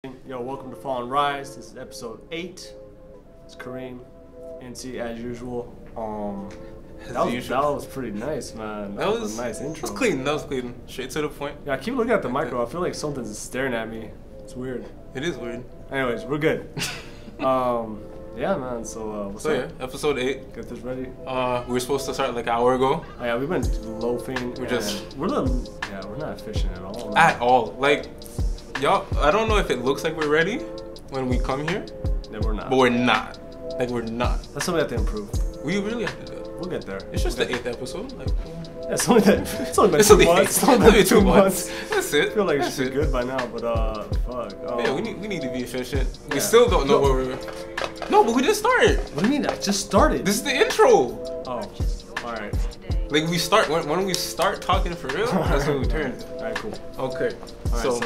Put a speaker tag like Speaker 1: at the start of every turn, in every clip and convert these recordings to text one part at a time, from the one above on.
Speaker 1: Yo, welcome to Fall and Rise. This is episode 8. It's Karim and Inti as usual. That was pretty nice, man. That was a nice intro.
Speaker 2: That was clean. That was clean. Straight to the point.
Speaker 1: Yeah, I keep looking at the micro. I feel like something's staring at me. It's weird.
Speaker 2: It is weird.
Speaker 1: Anyways, we're good. Yeah, man. So what's up?
Speaker 2: Yeah, episode 8.
Speaker 1: Get this ready.
Speaker 2: We were supposed to start like an hour ago.
Speaker 1: Oh, yeah, we've been loafing.
Speaker 2: We're
Speaker 1: not efficient at all. Man.
Speaker 2: At all. Like, y'all, I don't know if it looks like we're ready when we come here.
Speaker 1: Yeah, we're not.
Speaker 2: But we're not. Like, we're not.
Speaker 1: That's something we have to improve.
Speaker 2: We really have to do it.
Speaker 1: We'll get there.
Speaker 2: It's just the 8th episode. Like,
Speaker 1: yeah, it's only been 2 months. It's only been 2 months.
Speaker 2: That's it.
Speaker 1: I feel like it should be good by now, but fuck.
Speaker 2: Yeah, we need to be efficient. We still don't know where we're. No, but we just started.
Speaker 1: What do you mean? I just started.
Speaker 2: This is the intro.
Speaker 1: Oh, all right.
Speaker 2: Like we start when we start talking for real. That's when we turn.
Speaker 1: All right, cool.
Speaker 2: Okay.
Speaker 1: All right, so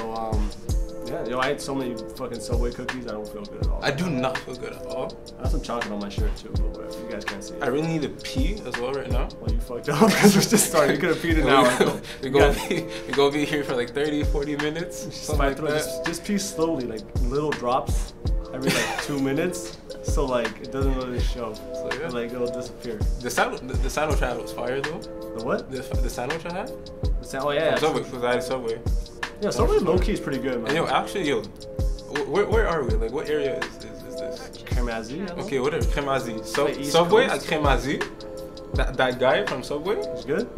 Speaker 1: yeah, yo, I ate so many fucking Subway cookies. I don't feel good at all.
Speaker 2: I do not feel good at all.
Speaker 1: I have some chocolate on my shirt too, but whatever. You guys can't see it.
Speaker 2: I really need to pee as well right now.
Speaker 1: Well, you fucked up because we just started. You could have peed an hour ago.
Speaker 2: We're gonna be here for like 30, 40 minutes. Something like that.
Speaker 1: Just pee slowly, like little drops every like 2 minutes. So like it doesn't really show. So yeah, like it'll disappear. The
Speaker 2: sandwich I had was fire though.
Speaker 1: The what?
Speaker 2: The sandwich I had.
Speaker 1: Oh yeah.
Speaker 2: Subway, because I had Subway.
Speaker 1: Yeah, Subway low key is pretty good, man.
Speaker 2: And yo, actually, where are we? Like, what area is this?
Speaker 1: Crémazie.
Speaker 2: Okay, whatever. Crémazie. Subway at Crémazie. That guy from Subway.
Speaker 1: He's good.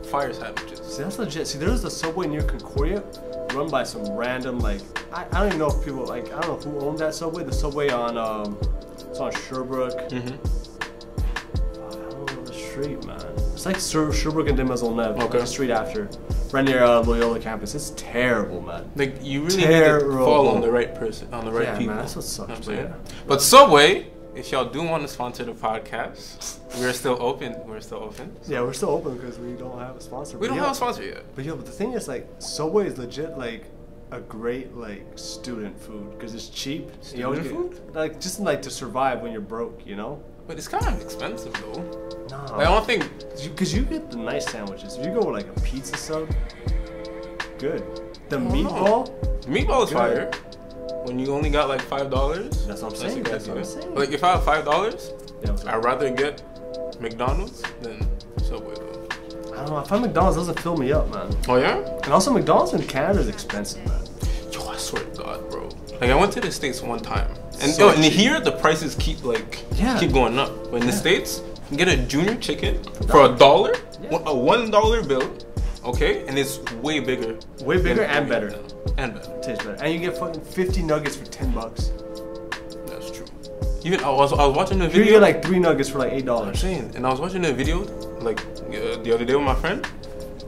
Speaker 2: Fire sandwiches.
Speaker 1: See, that's legit. See, there's a Subway near Concordia, run by some random like I don't even know if people like I don't know who owned that Subway. The Subway on it's on Sherbrooke. I don't know the street, man. It's like Sherbrooke and de Maisonneuve. Okay. Like the street after, right near Loyola campus. It's terrible, man.
Speaker 2: Like you really need to fall on the right person, on the right people.
Speaker 1: Yeah, man, that's what sucks. Yeah.
Speaker 2: But Subway, if y'all do want to sponsor the podcast, we're still open. We're still open. So.
Speaker 1: Yeah, we're still open because we don't have a sponsor.
Speaker 2: We don't have a sponsor yet.
Speaker 1: But the thing is, like, Subway is legit like a great like student food because it's cheap.
Speaker 2: Student food?
Speaker 1: Like just like to survive when you're broke, you know.
Speaker 2: But it's kind of expensive though.
Speaker 1: No.
Speaker 2: Like, I don't think
Speaker 1: because you get the nice sandwiches. If you go with like a pizza sub, good. The meatball.
Speaker 2: Meatball is fire. When you only got like $5.
Speaker 1: That's what I'm saying. That's what I'm saying.
Speaker 2: Like if I have $5, I'd rather get McDonald's than Subway though.
Speaker 1: I don't know. I find McDonald's doesn't fill me up, man.
Speaker 2: Oh yeah?
Speaker 1: And also McDonald's in Canada is expensive, man.
Speaker 2: Yo, I swear to God, bro. Like I went to the States one time, and and here the prices keep going up. But in the States, you can get a junior chicken for $1, a $1 bill, okay, and it's way bigger.
Speaker 1: Way bigger and better.
Speaker 2: And better.
Speaker 1: It tastes better. And you get fucking 50 nuggets for $10.
Speaker 2: That's true. Even I was watching a video.
Speaker 1: You get like 3 nuggets for like $8.
Speaker 2: I'm saying, and I was watching a video like the other day with my friend,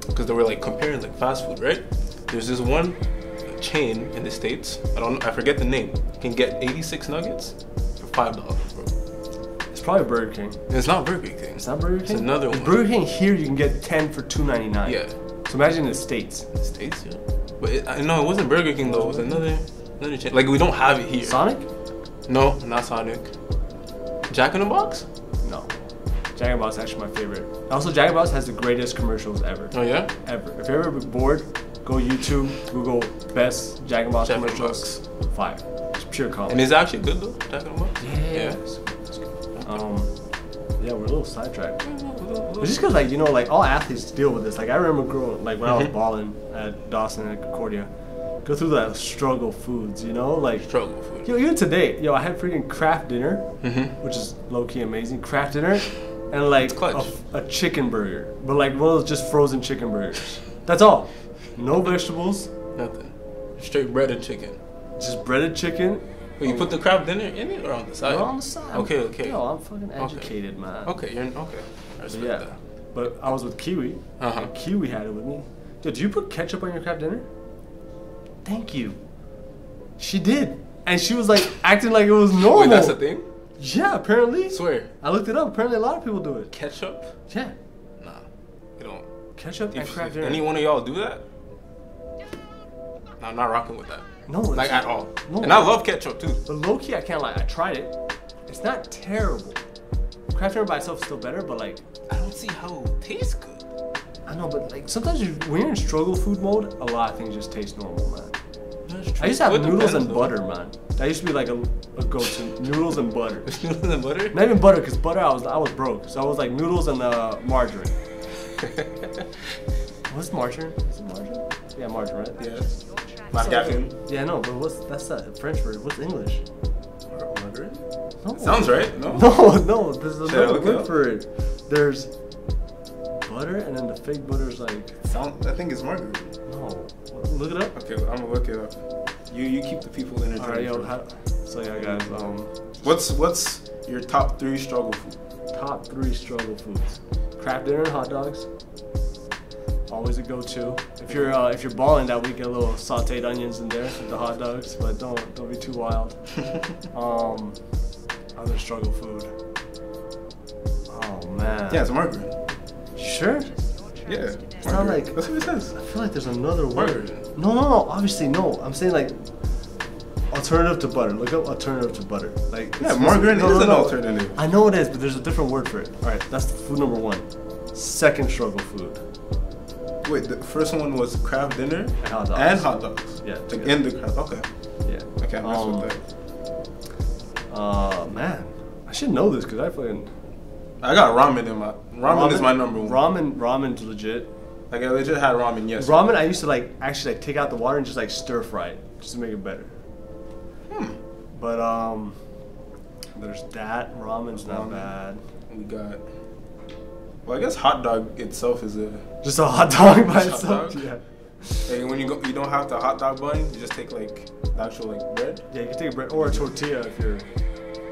Speaker 2: because they were like comparing like fast food, right? There's this one chain in the States. I forget the name. You can get 86 nuggets for $5, bro.
Speaker 1: It's probably Burger King.
Speaker 2: It's not Burger King.
Speaker 1: It's not Burger King?
Speaker 2: It's another one.
Speaker 1: Burger King here you can get 10 for $2.99.
Speaker 2: Yeah.
Speaker 1: So imagine in the States.
Speaker 2: In the States, yeah. But no, it wasn't Burger King though. It was another chain. Like we don't have it here.
Speaker 1: Sonic?
Speaker 2: No, not Sonic. Jack in the Box?
Speaker 1: No. Jack in the Box is actually my favorite. Also, Jack in the Box has the greatest commercials ever.
Speaker 2: Oh yeah?
Speaker 1: Ever. If you're ever bored, go YouTube, Google best Jack in the Box commercials. Fire. It's pure comedy.
Speaker 2: And is it actually good though, Jack in the Box?
Speaker 1: Yeah. It's good. Yeah, we're a little sidetracked. It's just because, like, you know, like all athletes deal with this. Like, I remember growing, like when I was balling at Dawson and Concordia, go through that struggle foods, you know, like
Speaker 2: struggle food.
Speaker 1: Yo, even today, I had freaking Kraft dinner, which is low key amazing. Kraft dinner, and like a chicken burger, but like one of those just frozen chicken burgers. That's all. No vegetables.
Speaker 2: Nothing. Straight breaded chicken.
Speaker 1: Just breaded chicken.
Speaker 2: Wait, you put the Kraft dinner in it or on the side?
Speaker 1: No, on the side.
Speaker 2: Okay.
Speaker 1: Yo, I'm fucking educated, man.
Speaker 2: Okay, you're okay. I respect that.
Speaker 1: But I was with Kiwi. And Kiwi had it with me. Dude, do you put ketchup on your Kraft dinner? Thank you. She did. And she was like acting like it was normal.
Speaker 2: Wait, that's a thing?
Speaker 1: Yeah, apparently.
Speaker 2: Swear.
Speaker 1: I looked it up. Apparently a lot of people do it.
Speaker 2: Ketchup?
Speaker 1: Yeah.
Speaker 2: Nah, you don't.
Speaker 1: Ketchup and Kraft dinner.
Speaker 2: Any one of y'all do that? No, I'm not rocking with that.
Speaker 1: No.
Speaker 2: Like at all.
Speaker 1: No.
Speaker 2: And I love ketchup too.
Speaker 1: But low key, I can't lie. I tried it. It's not terrible. Kraft dinner by itself is still better, but like.
Speaker 2: I don't see how it tastes good.
Speaker 1: I know, but like sometimes when you're in struggle food mode, a lot of things just taste normal, man.
Speaker 2: That's true.
Speaker 1: I used to have
Speaker 2: Well, it
Speaker 1: noodles and
Speaker 2: depends,
Speaker 1: butter, man. That used to be like a go-to. Noodles and butter.
Speaker 2: Noodles and butter?
Speaker 1: Not even butter, because butter I was broke. So I was like noodles and margarine. What's margarine? Is it margarine? Yeah, margarine, right?
Speaker 2: Yes. Margarine.
Speaker 1: Yeah, no, but that's that French word. What's English?
Speaker 2: Margarine?
Speaker 1: No.
Speaker 2: Sounds right, no?
Speaker 1: No, there's another word for it. There's butter, and then the fake butter's like...
Speaker 2: I think it's margarine.
Speaker 1: No. Look it up.
Speaker 2: Okay, I'm gonna look it up. You keep the people entertained.
Speaker 1: Alright, yo, so yeah, guys,
Speaker 2: What's your top 3 struggle food?
Speaker 1: top 3 struggle foods. Kraft dinner and hot dogs. Always a go-to. If you're balling that week, get a little sauteed onions in there with the hot dogs, but don't be too wild. Other struggle food. Oh man.
Speaker 2: Yeah, it's margarine.
Speaker 1: Sure?
Speaker 2: Yeah.
Speaker 1: It's not like...
Speaker 2: That's what it says.
Speaker 1: I feel like there's another word.
Speaker 2: Margarine.
Speaker 1: No. Obviously, no. I'm saying like alternative to butter. Look up alternative to butter. Like
Speaker 2: Yeah, margarine is an alternative.
Speaker 1: I know it is, but there's a different word for it. All right, that's food number 1. Second struggle food.
Speaker 2: Wait, the first one was Kraft dinner
Speaker 1: And hot dogs.
Speaker 2: and hot dogs.
Speaker 1: Yeah.
Speaker 2: Like in the Kraft. Okay.
Speaker 1: Yeah.
Speaker 2: Okay, mess with that.
Speaker 1: Man, I should know this because I fucking.
Speaker 2: I got ramen in my ramen is my number 1.
Speaker 1: Ramen's legit.
Speaker 2: Like I legit had ramen. Yes.
Speaker 1: Ramen, I used to like actually like take out the water and just like stir fry it just to make it better. But there's that. Ramen's not bad.
Speaker 2: We got. Well, I guess hot dog itself is a.
Speaker 1: Just a hot dog by
Speaker 2: Hot
Speaker 1: itself.
Speaker 2: dog?
Speaker 1: Yeah.
Speaker 2: Like when you don't have the hot dog bun. You just take like the actual like bread.
Speaker 1: Yeah, you can take a bread or a tortilla if you're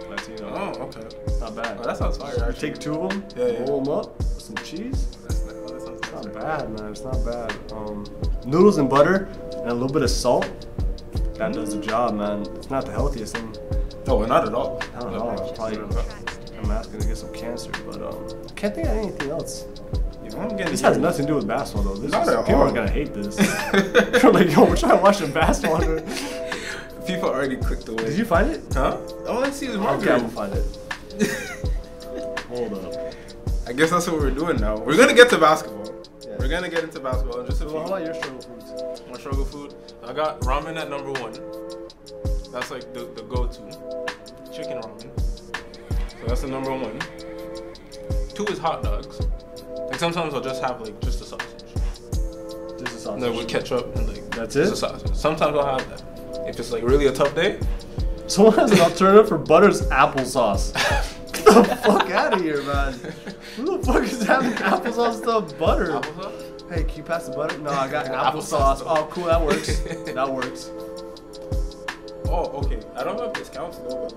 Speaker 1: Latino.
Speaker 2: Oh, okay.
Speaker 1: Not bad.
Speaker 2: Oh, that sounds fire.
Speaker 1: You
Speaker 2: Actually.
Speaker 1: take 2 of them,
Speaker 2: Yeah.
Speaker 1: roll them up, with some cheese.
Speaker 2: That sounds
Speaker 1: It's not bad, man. It's not bad. Noodles and butter and a little bit of salt. That does the job, man. It's not the healthiest thing.
Speaker 2: Oh, not at all.
Speaker 1: Not at all. It's probably I'm asking to get some cancer, but can't think of anything else.
Speaker 2: You know, I'm getting
Speaker 1: This has nothing to do with basketball though. This
Speaker 2: Not
Speaker 1: is,
Speaker 2: at
Speaker 1: people
Speaker 2: all.
Speaker 1: are gonna hate this. They're like, yo, we're trying to watch some basketball.
Speaker 2: People already clicked away.
Speaker 1: Did you find it?
Speaker 2: Huh? All I see is
Speaker 1: Okay,
Speaker 2: margarine.
Speaker 1: I'm gonna find it. Hold up.
Speaker 2: I guess that's what we're doing now. We're gonna get to basketball.
Speaker 1: Yeah.
Speaker 2: We're gonna get into basketball in just a
Speaker 1: So
Speaker 2: few.
Speaker 1: how about your struggle foods?
Speaker 2: My struggle food. I got ramen at number 1. That's like the go-to. Chicken ramen. So that's the number 1. 2 is hot dogs. Like sometimes I'll just have like just a sausage.
Speaker 1: Just a sausage.
Speaker 2: Like with ketchup and like
Speaker 1: That's
Speaker 2: just
Speaker 1: it?
Speaker 2: a sausage. Sometimes I'll have that. If it's like really a tough day.
Speaker 1: Someone has an alternative for butter's applesauce. Get the fuck out of here, man. Who the fuck is having applesauce to butter?
Speaker 2: Applesauce?
Speaker 1: Hey, can you pass the butter? No, I got
Speaker 2: Applesauce.
Speaker 1: applesauce. Oh, cool, that works. That works.
Speaker 2: Oh, okay. I don't know if this counts though, but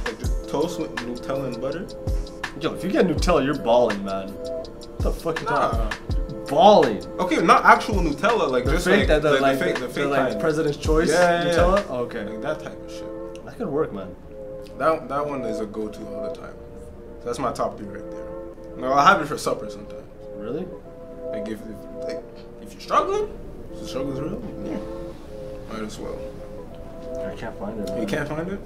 Speaker 2: like just toast with Nutella and butter.
Speaker 1: Yo, if you get Nutella, you're balling, man. What the fuck you
Speaker 2: Nah.
Speaker 1: talking? Balling.
Speaker 2: Okay, not actual Nutella, like
Speaker 1: The
Speaker 2: just
Speaker 1: fake
Speaker 2: like
Speaker 1: that
Speaker 2: the fake
Speaker 1: like
Speaker 2: kind.
Speaker 1: President's Choice
Speaker 2: Yeah, yeah,
Speaker 1: Nutella.
Speaker 2: yeah.
Speaker 1: Oh, okay,
Speaker 2: Like that type of shit.
Speaker 1: that could work, man.
Speaker 2: That one is a go-to all the time. So that's my top 3 right there. No, I'll have it for supper sometimes.
Speaker 1: Really?
Speaker 2: Like if you're struggling, if the struggle is real, yeah, might as well.
Speaker 1: I can't find it. Man.
Speaker 2: You can't find it?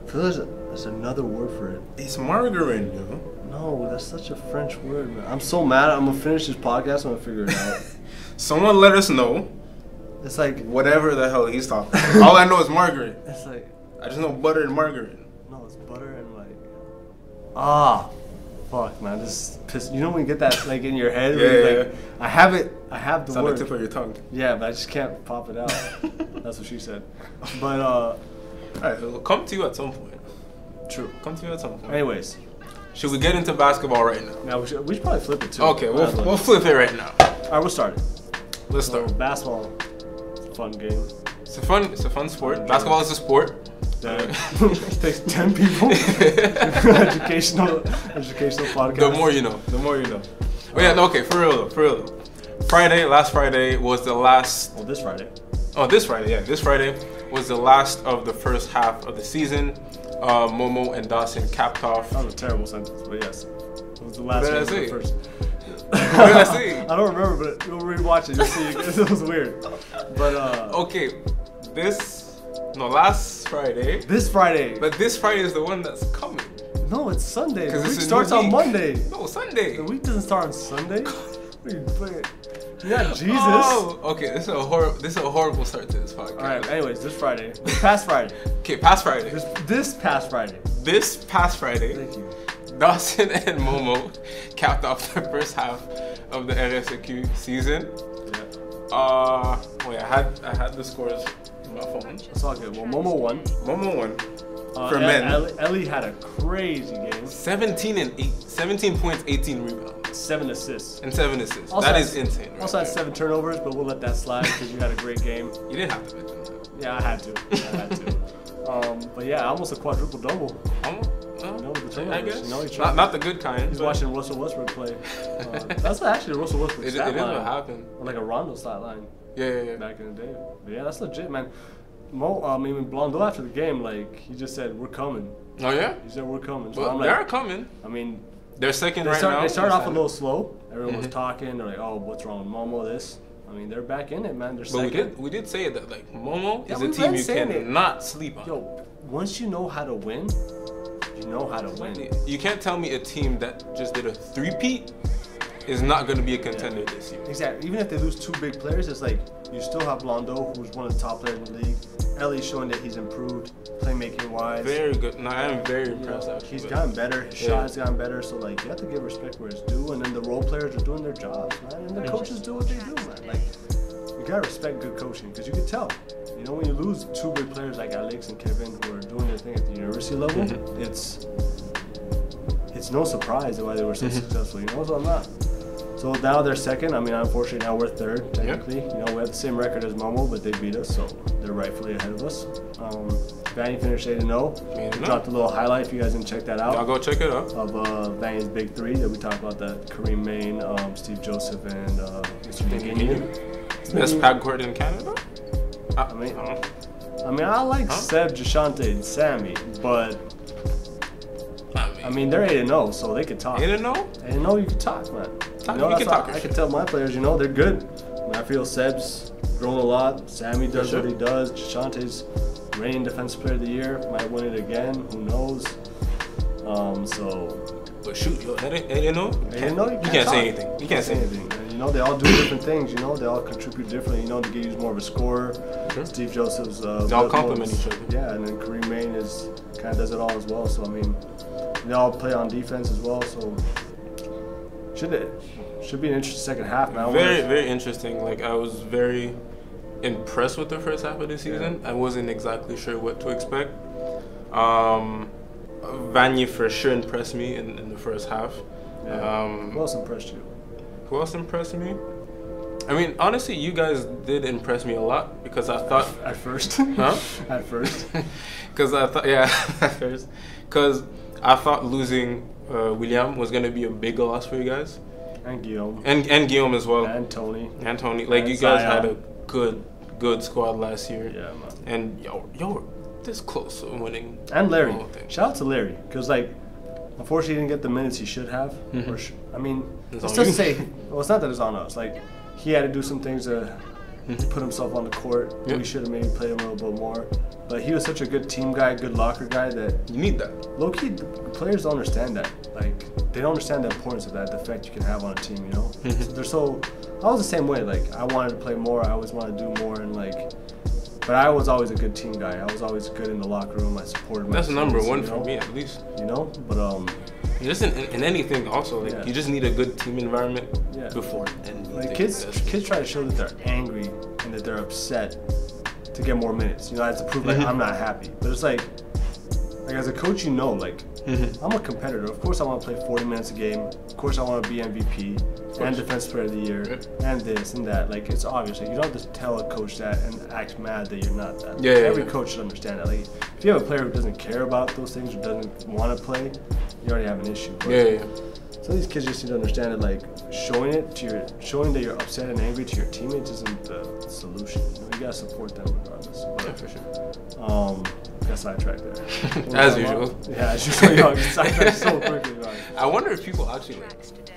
Speaker 1: I feel there's another word for it.
Speaker 2: It's margarine, yo.
Speaker 1: No, that's such a French word, man. I'm so mad. I'm gonna finish this podcast. I'm gonna figure it out.
Speaker 2: Someone let us know
Speaker 1: It's like
Speaker 2: whatever the hell he's talking about. All I know is margarine.
Speaker 1: it's like
Speaker 2: I just know butter and margarine.
Speaker 1: no, it's butter and like fuck, man. This piss. You know when you get that like in your head? where you, like, I have it. I have the
Speaker 2: It's on
Speaker 1: word.
Speaker 2: the tip of your tongue.
Speaker 1: Yeah, but I just can't pop it out. That's what she said. But
Speaker 2: Alright, it'll come to you at some point.
Speaker 1: true.
Speaker 2: Come to you at some point.
Speaker 1: Anyways,
Speaker 2: Should we get into basketball right now?
Speaker 1: now we should probably flip it too.
Speaker 2: Okay, we'll flip it right now.
Speaker 1: All right, we'll start it.
Speaker 2: Let's
Speaker 1: So
Speaker 2: start.
Speaker 1: basketball, it's a fun game.
Speaker 2: It's a fun sport. Basketball is a sport.
Speaker 1: That takes 10 people. educational podcast.
Speaker 2: The more you know. The more you know. Oh yeah, no, okay, for real though. Last Friday was the last.
Speaker 1: Well, this Friday.
Speaker 2: Oh, this Friday was the last of the first half of the season. Momo and Dawson capped off.
Speaker 1: That was a terrible sentence, but yes, it was the last
Speaker 2: What did I
Speaker 1: one.
Speaker 2: say?
Speaker 1: The first.
Speaker 2: What did I say?
Speaker 1: I don't remember, but you'll rewatch it. You'll see. It was weird. But
Speaker 2: Okay, last Friday.
Speaker 1: this Friday.
Speaker 2: But this Friday is the one that's coming.
Speaker 1: No, it's Sunday. The
Speaker 2: 'Cause
Speaker 1: week
Speaker 2: it's a
Speaker 1: starts
Speaker 2: new
Speaker 1: on
Speaker 2: week.
Speaker 1: Monday.
Speaker 2: No, Sunday.
Speaker 1: The week doesn't start on Sunday. What are you playing? Yeah, Jesus.
Speaker 2: Oh, okay. This is a horrible start to this podcast.
Speaker 1: All right. Anyways, this past Friday.
Speaker 2: Okay, past Friday.
Speaker 1: This past Friday.
Speaker 2: This past Friday.
Speaker 1: Thank you.
Speaker 2: Dawson and Momo capped off the first half of the RSEQ season.
Speaker 1: Yeah.
Speaker 2: Wait, I had the scores on my phone.
Speaker 1: It's all good. Well, Momo won.
Speaker 2: Momo won. For men.
Speaker 1: Ellie had a crazy game.
Speaker 2: 17 points, 18 rebounds.
Speaker 1: 7 assists.
Speaker 2: And 7 assists.
Speaker 1: Also
Speaker 2: that
Speaker 1: had,
Speaker 2: is insane. Right
Speaker 1: also had
Speaker 2: there.
Speaker 1: 7 turnovers, but we'll let that slide because you had a great game.
Speaker 2: You didn't have to mention that.
Speaker 1: Yeah, I had to. But yeah, almost a quadruple double.
Speaker 2: Almost.
Speaker 1: The turnovers,
Speaker 2: I guess.
Speaker 1: He
Speaker 2: Not the good kind.
Speaker 1: He's watching Russell Westbrook play. That's actually Russell Westbrook
Speaker 2: It
Speaker 1: stat
Speaker 2: is
Speaker 1: line.
Speaker 2: what happened.
Speaker 1: Or like a Rondo stat line.
Speaker 2: Yeah.
Speaker 1: Back in the day. But yeah, that's legit, man. Blondo after the game, like, he just said, "We're coming."
Speaker 2: Oh yeah.
Speaker 1: He said, "We're coming." So
Speaker 2: Well,
Speaker 1: I'm
Speaker 2: they're
Speaker 1: like,
Speaker 2: coming.
Speaker 1: I mean,
Speaker 2: They're second right now.
Speaker 1: They started off a little slow. Everyone was talking. They're like, "Oh, what's wrong with Momo?" This. I mean, they're back in it, man. They're second.
Speaker 2: We did say that like Momo
Speaker 1: Yeah,
Speaker 2: is a
Speaker 1: we've
Speaker 2: team
Speaker 1: been
Speaker 2: you
Speaker 1: saying
Speaker 2: cannot sleep on.
Speaker 1: Yo, once you know how to win, you know how to win.
Speaker 2: You can't tell me a team that just did a three-peat is not going to be a contender this year.
Speaker 1: Exactly. Even if they lose 2 big players, it's like you still have Blondo, who's one of the top players in the league. Ellie's showing that he's improved, playmaking wise.
Speaker 2: Very good. No, I am very impressed.
Speaker 1: You know,
Speaker 2: Actually,
Speaker 1: he's gotten better. His shot has gotten better. So like, you have to give respect where it's due. And then the role players are doing their jobs, man. And the coaches do what they do, man. Like, you gotta respect good coaching because you can tell. You know, when you lose 2 big players like Alex and Kevin who are doing their thing at the university level, it's no surprise why they were so successful. You know, so I'm not. So now they're second. I mean, unfortunately, now we're third, technically. You know, we have the same record as Momo, but they beat us, so they're rightfully ahead of us. Vanny finished 8-0. We dropped a little highlight if you guys didn't check that out.
Speaker 2: I'll go check it out.
Speaker 1: Of Vanny's big 3 that we talked about, that Karim Main, Steve Joseph, and Mr. McGinnian.
Speaker 2: Best backcourt in Canada?
Speaker 1: I mean, I like Seb, Jashante, and Sammy, but I mean, they're 8-0, so they could talk.
Speaker 2: 8-0?
Speaker 1: 8-0, you can talk, man. I can tell my players, you know, they're good. I mean, I feel Seb's grown a lot. Sammy does what he does. Jashante's reigning defensive player of the year. Might win it again. Who knows?
Speaker 2: But shoot, yo, 8-0? You can't say anything. You can't say anything.
Speaker 1: And, you know, they all do different things. You know, they all contribute differently. You know, Giddy's more of a scorer. Steve Joseph's
Speaker 2: they all complement each other.
Speaker 1: Yeah, and then Kareem Main kind of does it all as well. So I mean, they all play on defense as well. So should be an interesting second half, man.
Speaker 2: Very interesting. Like, I was very impressed with the first half of the season. I wasn't exactly sure what to expect. Vanya for sure impressed me in the first half.
Speaker 1: Yeah. Who else impressed you?
Speaker 2: Who else impressed me? I mean, honestly, you guys did impress me a lot because I thought
Speaker 1: at first,
Speaker 2: at
Speaker 1: first,
Speaker 2: because I thought at first, because I thought losing William was gonna be a big loss for you guys,
Speaker 1: and Guillaume,
Speaker 2: and Guillaume as well,
Speaker 1: and Tony,
Speaker 2: like, you guys had a good squad last year.
Speaker 1: Yeah, man.
Speaker 2: And yo, this close to winning.
Speaker 1: And Larry, shout out to Larry, because like, unfortunately, he didn't get the minutes he should have. I mean, it's not to say, well, it's not that it's on us. Like, he had to do some things to put himself on the court. Yep. We should have maybe played him a little bit more. But he was such a good team guy, good locker guy that
Speaker 2: you need that.
Speaker 1: Low key, the players don't understand that. Like, they don't understand the importance of that, the effect you can have on a team. You know, so I was the same way. Like, I wanted to play more. I always wanted to do more, and like. But I was always a good team guy. I was always good in the locker room. I supported my
Speaker 2: That's
Speaker 1: teams,
Speaker 2: number one for me, at least.
Speaker 1: You know, but
Speaker 2: just in anything also, like, you just need a good team environment before. And
Speaker 1: like, kids try to show that they're angry and that they're upset to get more minutes. You know, I have to prove like I'm not happy. But it's like as a coach, you know, like I'm a competitor. Of course, I want to play 40 minutes a game. Of course, I want to be MVP and Defensive Player of the Year and this and that. Like, it's obvious. Like, you don't have to tell a coach that and act mad that you're not that. Every coach should understand that. Like, if you have a player who doesn't care about those things or doesn't want to play, you already have an issue. But So these kids just need to understand that, like, showing that you're upset and angry to your teammates isn't the solution. You gotta support them regardless. But,
Speaker 2: for sure.
Speaker 1: Got sidetracked there.
Speaker 2: As usual.
Speaker 1: Yeah, as usual. You got sidetracked so quickly.
Speaker 2: I wonder if people actually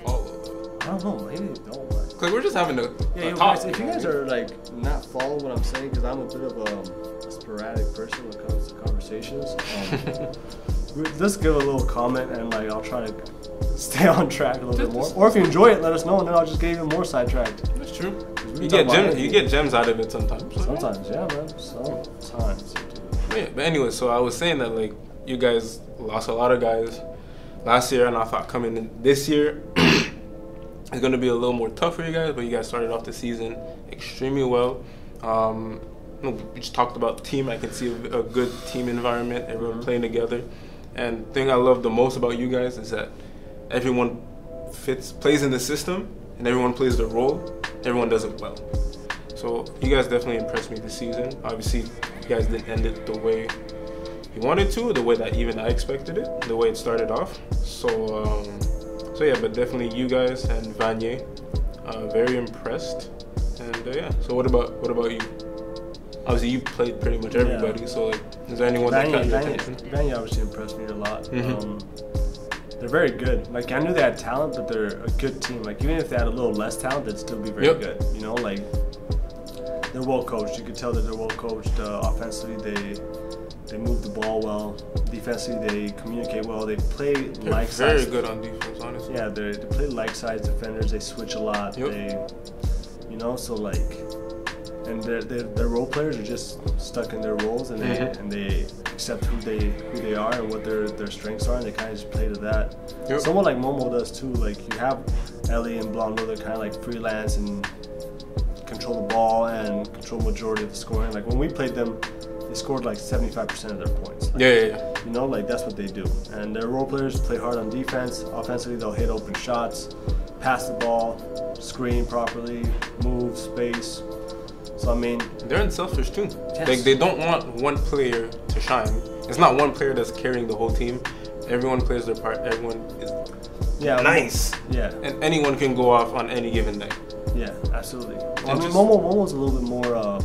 Speaker 2: follow.
Speaker 1: I don't know. Maybe they don't.
Speaker 2: Cause we're just having a talk.
Speaker 1: Guys, if you guys are like not following what I'm saying, because I'm a bit of a sporadic person when it comes to conversations. Just give a little comment and like I'll try to stay on track a little bit more. Or if you enjoy it, let us know, and then I'll just get even more sidetracked.
Speaker 2: It's true.
Speaker 1: We talk about
Speaker 2: You get gems out of it sometimes. So.
Speaker 1: Sometimes, yeah, man. Sometimes.
Speaker 2: Yeah, but anyway, so I was saying that like you guys lost a lot of guys last year, and I thought coming in this year it's gonna be a little more tough for you guys. But you guys started off the season extremely well. We just talked about team. I can see a good team environment, everyone playing together. And the thing I love the most about you guys is that everyone plays in the system, and everyone plays their role. Everyone does it well. So you guys definitely impressed me this season. Obviously, you guys didn't end it the way you wanted to, the way that even I expected it, the way it started off. So yeah, but definitely you guys and Vanier, very impressed. And yeah, so what about you? Obviously, you played pretty much everybody. Yeah. So like, is there anyone that caught your attention?
Speaker 1: Vanier obviously impressed me a lot. They're very good. Like, I knew they had talent, but they're a good team. Like, even if they had a little less talent, they'd still be very good. You know, like, they're well coached. You could tell that they're well coached. Offensively, they move the ball well. Defensively, they communicate well. They play like size.
Speaker 2: Very good on defense, honestly.
Speaker 1: Yeah, they play like size defenders. They switch a lot.
Speaker 2: Yep.
Speaker 1: You know, so like, and their role players are just stuck in their roles, and they accept who they are and what their strengths are, and they kind of just play to that. Yep. Someone like Momo does too. Like, you have Ellie and Blondeau, they're kind of like freelance and control the ball and control majority of the scoring. Like, when we played them, they scored like 75% of their points. Like,
Speaker 2: yeah.
Speaker 1: You know, like, that's what they do. And their role players play hard on defense. Offensively, they'll hit open shots, pass the ball, screen properly, move, space. So, I mean,
Speaker 2: they're unselfish too.
Speaker 1: Yes.
Speaker 2: Like, they don't want one player to shine. It's not one player that's carrying the whole team. Everyone plays their part. Everyone is nice.
Speaker 1: Yeah.
Speaker 2: And anyone can go off on any given night.
Speaker 1: Yeah, absolutely. Well, I mean, Momo's a little bit more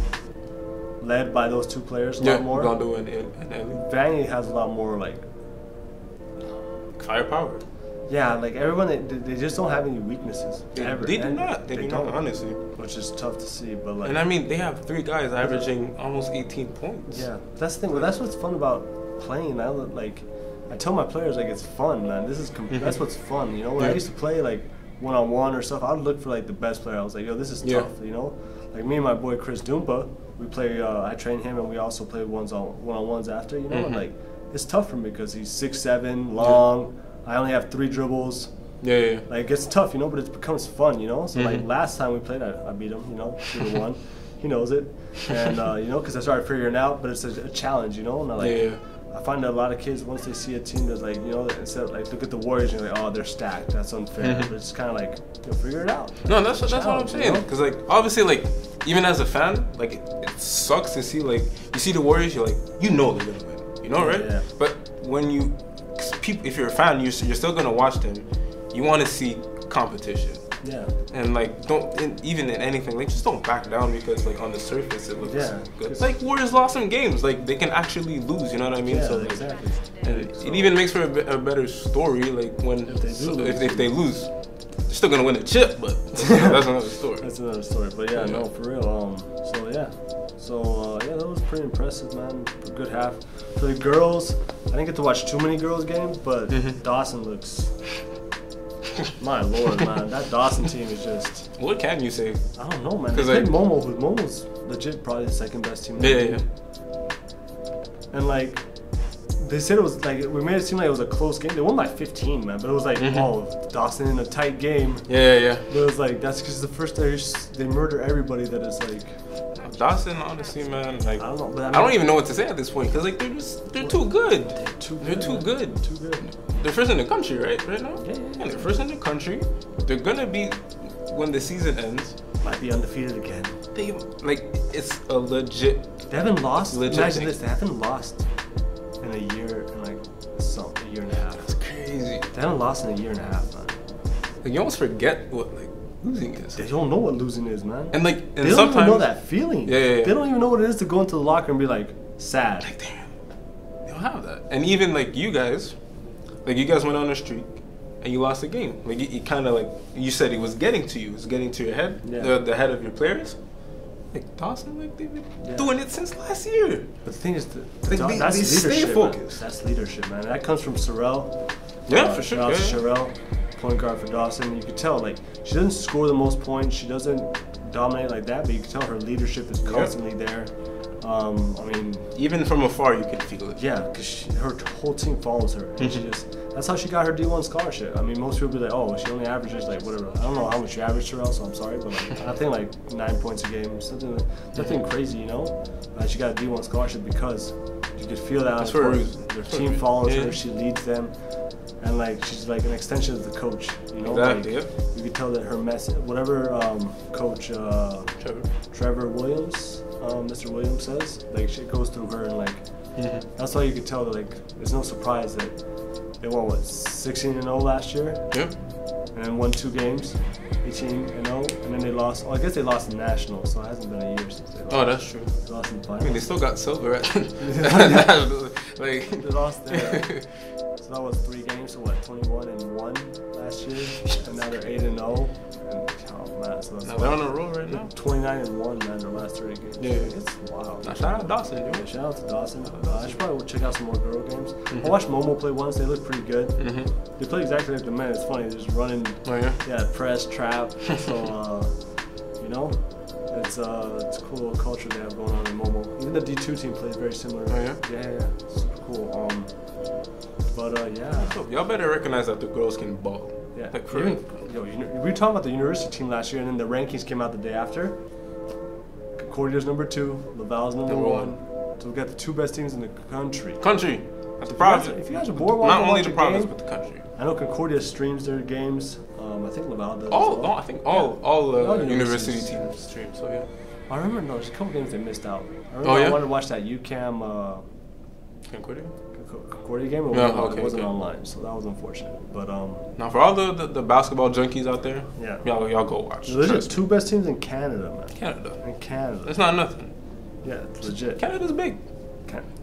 Speaker 1: led by those two players a lot more.
Speaker 2: Blondeau and Ellie.
Speaker 1: Vanier has a lot more like
Speaker 2: firepower.
Speaker 1: Yeah, like everyone, they just don't have any weaknesses.
Speaker 2: They do not. They do not, honestly.
Speaker 1: Which is tough to see, but like.
Speaker 2: And I mean, they have 3 guys averaging almost 18 points.
Speaker 1: Yeah, that's the thing. Well, that's what's fun about playing. I tell my players, like, it's fun, man. That's what's fun. You know, when I used to play like one-on-one or stuff, I'd look for like the best player. I was like, yo, this is tough. You know, like me and my boy Chris Dumpa, we play. I train him, and we also play one-on-ones after. You know, and like, it's tough for me because he's 6'7", long. I only have 3 dribbles.
Speaker 2: Yeah.
Speaker 1: Like, it gets tough, you know, but it becomes fun, you know. So like last time we played, I beat him, you know, 2-1. He knows it, and you know, because I started figuring it out. But it's a challenge, you know. And I find that a lot of kids, once they see a team that's like, you know, instead of like, look at the Warriors and you're like, oh, they're stacked. That's unfair. But it's kind of like, you'll figure it out.
Speaker 2: No, that's what I'm saying. Because like, obviously, like, even as a fan, like, it sucks to see, like, you see the Warriors, you're like, you know they're gonna win, you know, right?
Speaker 1: Yeah.
Speaker 2: But when you, if you're a fan, you're still gonna watch them. You want to see competition.
Speaker 1: Yeah.
Speaker 2: And like, even in anything, like, just don't back down because like on the surface it looks good. Like, Warriors lost some games, like they can actually lose. You know what I mean?
Speaker 1: Yeah,
Speaker 2: so like,
Speaker 1: exactly.
Speaker 2: And it even makes for a better story. Like when if they lose, they're still gonna win a chip, but that's another story.
Speaker 1: That's another story. But yeah, no, for real. So that was pretty impressive, man. A good half. For the girls, I didn't get to watch too many girls games, but Dawson looks. My lord, man, that Dawson team is just.
Speaker 2: What can you say?
Speaker 1: I don't know, man. They played Momo, but Momo's legit probably the second best team.
Speaker 2: Yeah.
Speaker 1: And like, they said it was like, we made it seem like it was a close game. They won by 15, man. But it was like, oh, Dawson in a tight game.
Speaker 2: Yeah.
Speaker 1: But it was like, that's because the first day they murder everybody that is like.
Speaker 2: Dawson, honestly, man, like, I don't know, but I don't even know what to say at this point because like they're too good. They're too good. They're first in the country, right now. Yeah. They're first in the country. They're gonna be when the season ends.
Speaker 1: Might be undefeated again.
Speaker 2: It's a legit.
Speaker 1: They haven't lost. Imagine
Speaker 2: thing.
Speaker 1: this. They haven't lost in a year and a year and a half.
Speaker 2: That's crazy.
Speaker 1: They haven't lost in a year and a half, man.
Speaker 2: Like, you almost forget what like losing is.
Speaker 1: They don't know what losing is, man.
Speaker 2: And
Speaker 1: they don't even know that feeling.
Speaker 2: Yeah.
Speaker 1: They don't even know what it is to go into the locker and be like sad.
Speaker 2: Like, damn, they don't have that. And even like you guys went on a streak and you lost the game. Like, you kind of like, you said it was getting to you. It was getting to your head, the head of your players. Like, Dawson, like, they've been doing it since last year.
Speaker 1: But the thing is,
Speaker 2: they stay focused.
Speaker 1: That's leadership, man. That comes from Sorrell.
Speaker 2: Yeah, for sure.
Speaker 1: Sorrell, point guard for Dawson. You could tell, like, she doesn't score the most points. She doesn't dominate like that, but you can tell her leadership is constantly there. I mean,
Speaker 2: even from afar, you can feel it.
Speaker 1: Yeah, because her whole team follows her, and she just—that's how she got her D1 scholarship. I mean, most people be like, "Oh, she only averages like whatever." I don't know how much you average, Terrell, so I'm sorry, but like, I think like 9 points a game, nothing crazy, you know. She got a D1 scholarship because you could feel that.
Speaker 2: That's for a reason.
Speaker 1: Their team follows her, she leads them, and like she's like an extension of the coach, you know.
Speaker 2: Exactly.
Speaker 1: Like, you could tell that her message, whatever Coach Trevor Williams. Mr. Williams says, like, shit goes through her, and like that's why you could tell that like there's no surprise that they won 16-0 last year, and then won 2 games, 18-0, and then they lost. Well, I guess they lost in national, so it hasn't been a year since they lost.
Speaker 2: Oh, that's true.
Speaker 1: They lost in the finals.
Speaker 2: I mean, they still got silver, right? Like
Speaker 1: they lost there. So that was 3 games, so what, 21-1 last year, and now they're 8-0. Oh man, so
Speaker 2: now they're on a roll right now.
Speaker 1: 29-1, man, their last 3 games.
Speaker 2: Yeah,
Speaker 1: it's wild.
Speaker 2: Now, shout out to Dawson, dude.
Speaker 1: Yeah, shout out to Dawson. I should probably check out some more girl games. I watched Momo play once. They look pretty good. They play exactly like the men. It's funny, they're just running.
Speaker 2: Oh yeah.
Speaker 1: Yeah, press, trap. So you know, it's a cool little culture they have going on in Momo. Even the D2 team plays very similar.
Speaker 2: Oh yeah.
Speaker 1: Yeah, super cool. But yeah.
Speaker 2: Y'all better recognize that the girls can ball.
Speaker 1: Yeah.
Speaker 2: Like for
Speaker 1: we were talking about the university team last year, and then the rankings came out the day after. Concordia's number 2, Laval's number 1. So we got the 2 best teams in the country.
Speaker 2: That's the province.
Speaker 1: If you guys are bored,
Speaker 2: not only the province but the country.
Speaker 1: I know Concordia streams their games. I think Laval does.
Speaker 2: I think all university teams stream. So yeah.
Speaker 1: I remember there's a couple games they missed out. I remember I wanted to watch that UCAM Concordia game. It wasn't online, so that was unfortunate. But
Speaker 2: now for all the basketball junkies out there, y'all go watch.
Speaker 1: There's 2 best teams in Canada, man.
Speaker 2: In
Speaker 1: Canada.
Speaker 2: It's not nothing.
Speaker 1: Yeah, it's legit.
Speaker 2: Canada's big.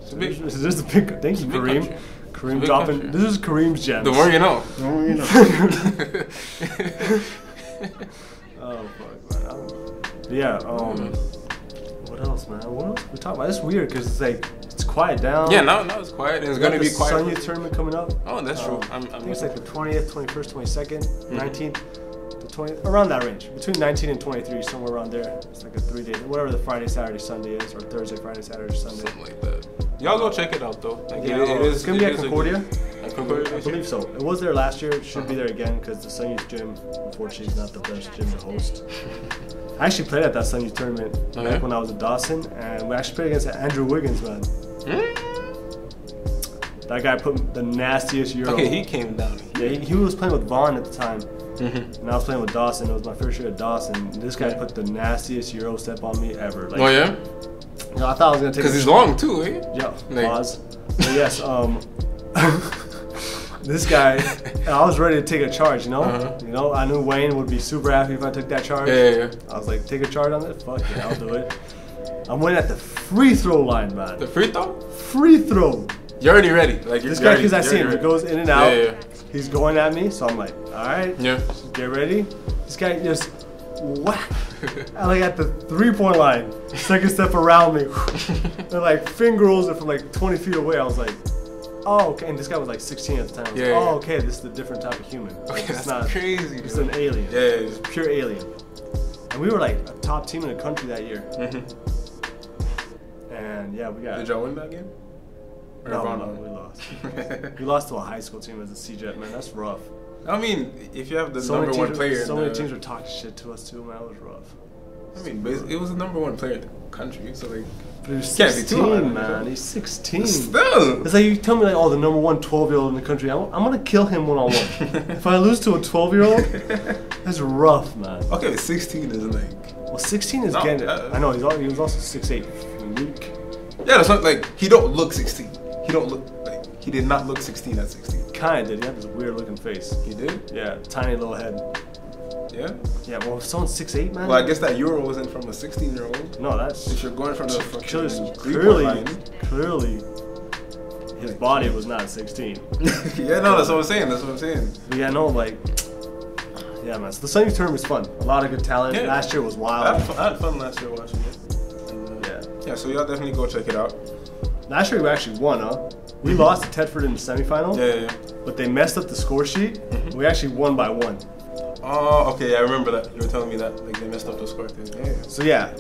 Speaker 1: It's big. This is a big. Thank you, Kareem. Kareem dropping. Country. This is Kareem's gems.
Speaker 2: The more you know.
Speaker 1: The more you know. Oh fuck, man. Yeah. What else, man? What else we talking about? It's weird because it's like it's quiet down.
Speaker 2: Yeah, now it's quiet. And it's gonna be quiet.
Speaker 1: Sun Youth tournament coming up.
Speaker 2: Oh, that's true.
Speaker 1: I think it's like the 20th, 21st, 22nd, 19th, the 20th, around that range. Between 19 and 23, somewhere around there. It's like a 3-day, whatever the Friday, Saturday, Sunday is, or Thursday, Friday, Saturday, Sunday.
Speaker 2: Something like that. Y'all go check it out though. Like
Speaker 1: it's gonna be at Concordia.
Speaker 2: Concordia.
Speaker 1: I believe so. It was there last year. It should be there again because the Sun Youth gym, unfortunately, is not the best gym to host. I actually played at that Sun Youth tournament back when I was at Dawson, and we actually played against Andrew Wiggins, man. That guy put the nastiest Euro.
Speaker 2: Okay, he came down.
Speaker 1: Yeah, he was playing with Vaughn at the time, and I was playing with Dawson. It was my first year at Dawson. And this guy put the nastiest Euro step on me ever. Like,
Speaker 2: oh yeah?
Speaker 1: You know, I thought I was gonna take.
Speaker 2: Because he's long too, eh?
Speaker 1: Yeah, pause. But yes, this guy, I was ready to take a charge, you know? You know, I knew Wayne would be super happy if I took that charge.
Speaker 2: Yeah.
Speaker 1: I was like, take a charge on it? Fuck yeah, I'll do it. I'm waiting at the free throw line, man.
Speaker 2: The free throw?
Speaker 1: Free throw.
Speaker 2: You're already ready. Like
Speaker 1: this guy, because I see him, he goes in and out.
Speaker 2: Yeah.
Speaker 1: He's going at me, so I'm like, all right, get ready. This guy just whack. I like at the 3-point line, second step around me, and like finger rolls it from like 20 feet away. I was like, oh, okay. And this guy was like 16 at the time. I was like, oh, okay, this is a different type of human.
Speaker 2: Okay,
Speaker 1: it's
Speaker 2: that's
Speaker 1: not
Speaker 2: crazy.
Speaker 1: It's an alien.
Speaker 2: Yeah,
Speaker 1: it's pure alien. And we were like a top team in the country that year. And yeah, we got.
Speaker 2: Did y'all win that game?
Speaker 1: No, we lost. We lost to a high school team as a CEGEP, man. That's rough.
Speaker 2: I mean, if you have the number 1 player,
Speaker 1: so many teams were talking shit to us too, man. It was rough.
Speaker 2: I mean, it was the number 1 player in the country, so like.
Speaker 1: But he was 16, man. He's 16.
Speaker 2: Still.
Speaker 1: It's like you tell me like, oh, the number 1 12-year-old in the country. I'm gonna kill him one-on-one. If I lose to a 12-year-old, that's rough, man.
Speaker 2: Okay, but 16 is like.
Speaker 1: Well, 16 is getting it. I know he was also 6'8", weak.
Speaker 2: Yeah, that's not like he don't look 16. He don't look like he did not look 16 at 16.
Speaker 1: Kinda did. He had this weird looking face.
Speaker 2: He did?
Speaker 1: Yeah, tiny little head.
Speaker 2: Yeah?
Speaker 1: Yeah, well, if someone's 6'8", man.
Speaker 2: Well, I guess that Euro wasn't from a 16-year-old.
Speaker 1: No, that's.
Speaker 2: If you're going from the
Speaker 1: clearly, his body was not 16.
Speaker 2: Yeah, no, that's what I'm saying. That's what I'm saying.
Speaker 1: But yeah, no, like. Yeah, man. So the Sun Youth tournament was fun. A lot of good talent. Yeah. Last year was wild.
Speaker 2: I had fun last year watching it. Yeah, so y'all definitely go check it out.
Speaker 1: Last year we actually won, huh? We lost to Tedford in the semifinal.
Speaker 2: Yeah.
Speaker 1: But they messed up the score sheet. We actually won by 1.
Speaker 2: Oh, okay, I remember that. You were telling me that, like, they messed up the score thing. Yeah.
Speaker 1: So yeah,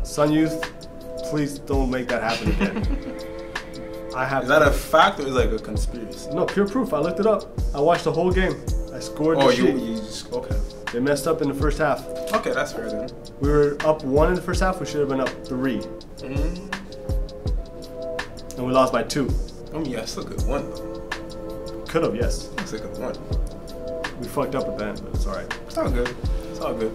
Speaker 1: Sun Youth, please don't make that happen again.
Speaker 2: Is that a fact or is it like a conspiracy?
Speaker 1: No, pure proof. I looked it up. I watched the whole game. I scored.
Speaker 2: Oh,
Speaker 1: the
Speaker 2: you
Speaker 1: sheet.
Speaker 2: just, okay.
Speaker 1: They messed up in the first half.
Speaker 2: Okay, that's fair then.
Speaker 1: We were up 1 in the first half. We should have been up 3. And we lost by 2.
Speaker 2: I mean, yeah, it's a good one though.
Speaker 1: Could have, yes.
Speaker 2: It's a good one.
Speaker 1: We fucked up at the end, but it's alright.
Speaker 2: It's all good. It's all good.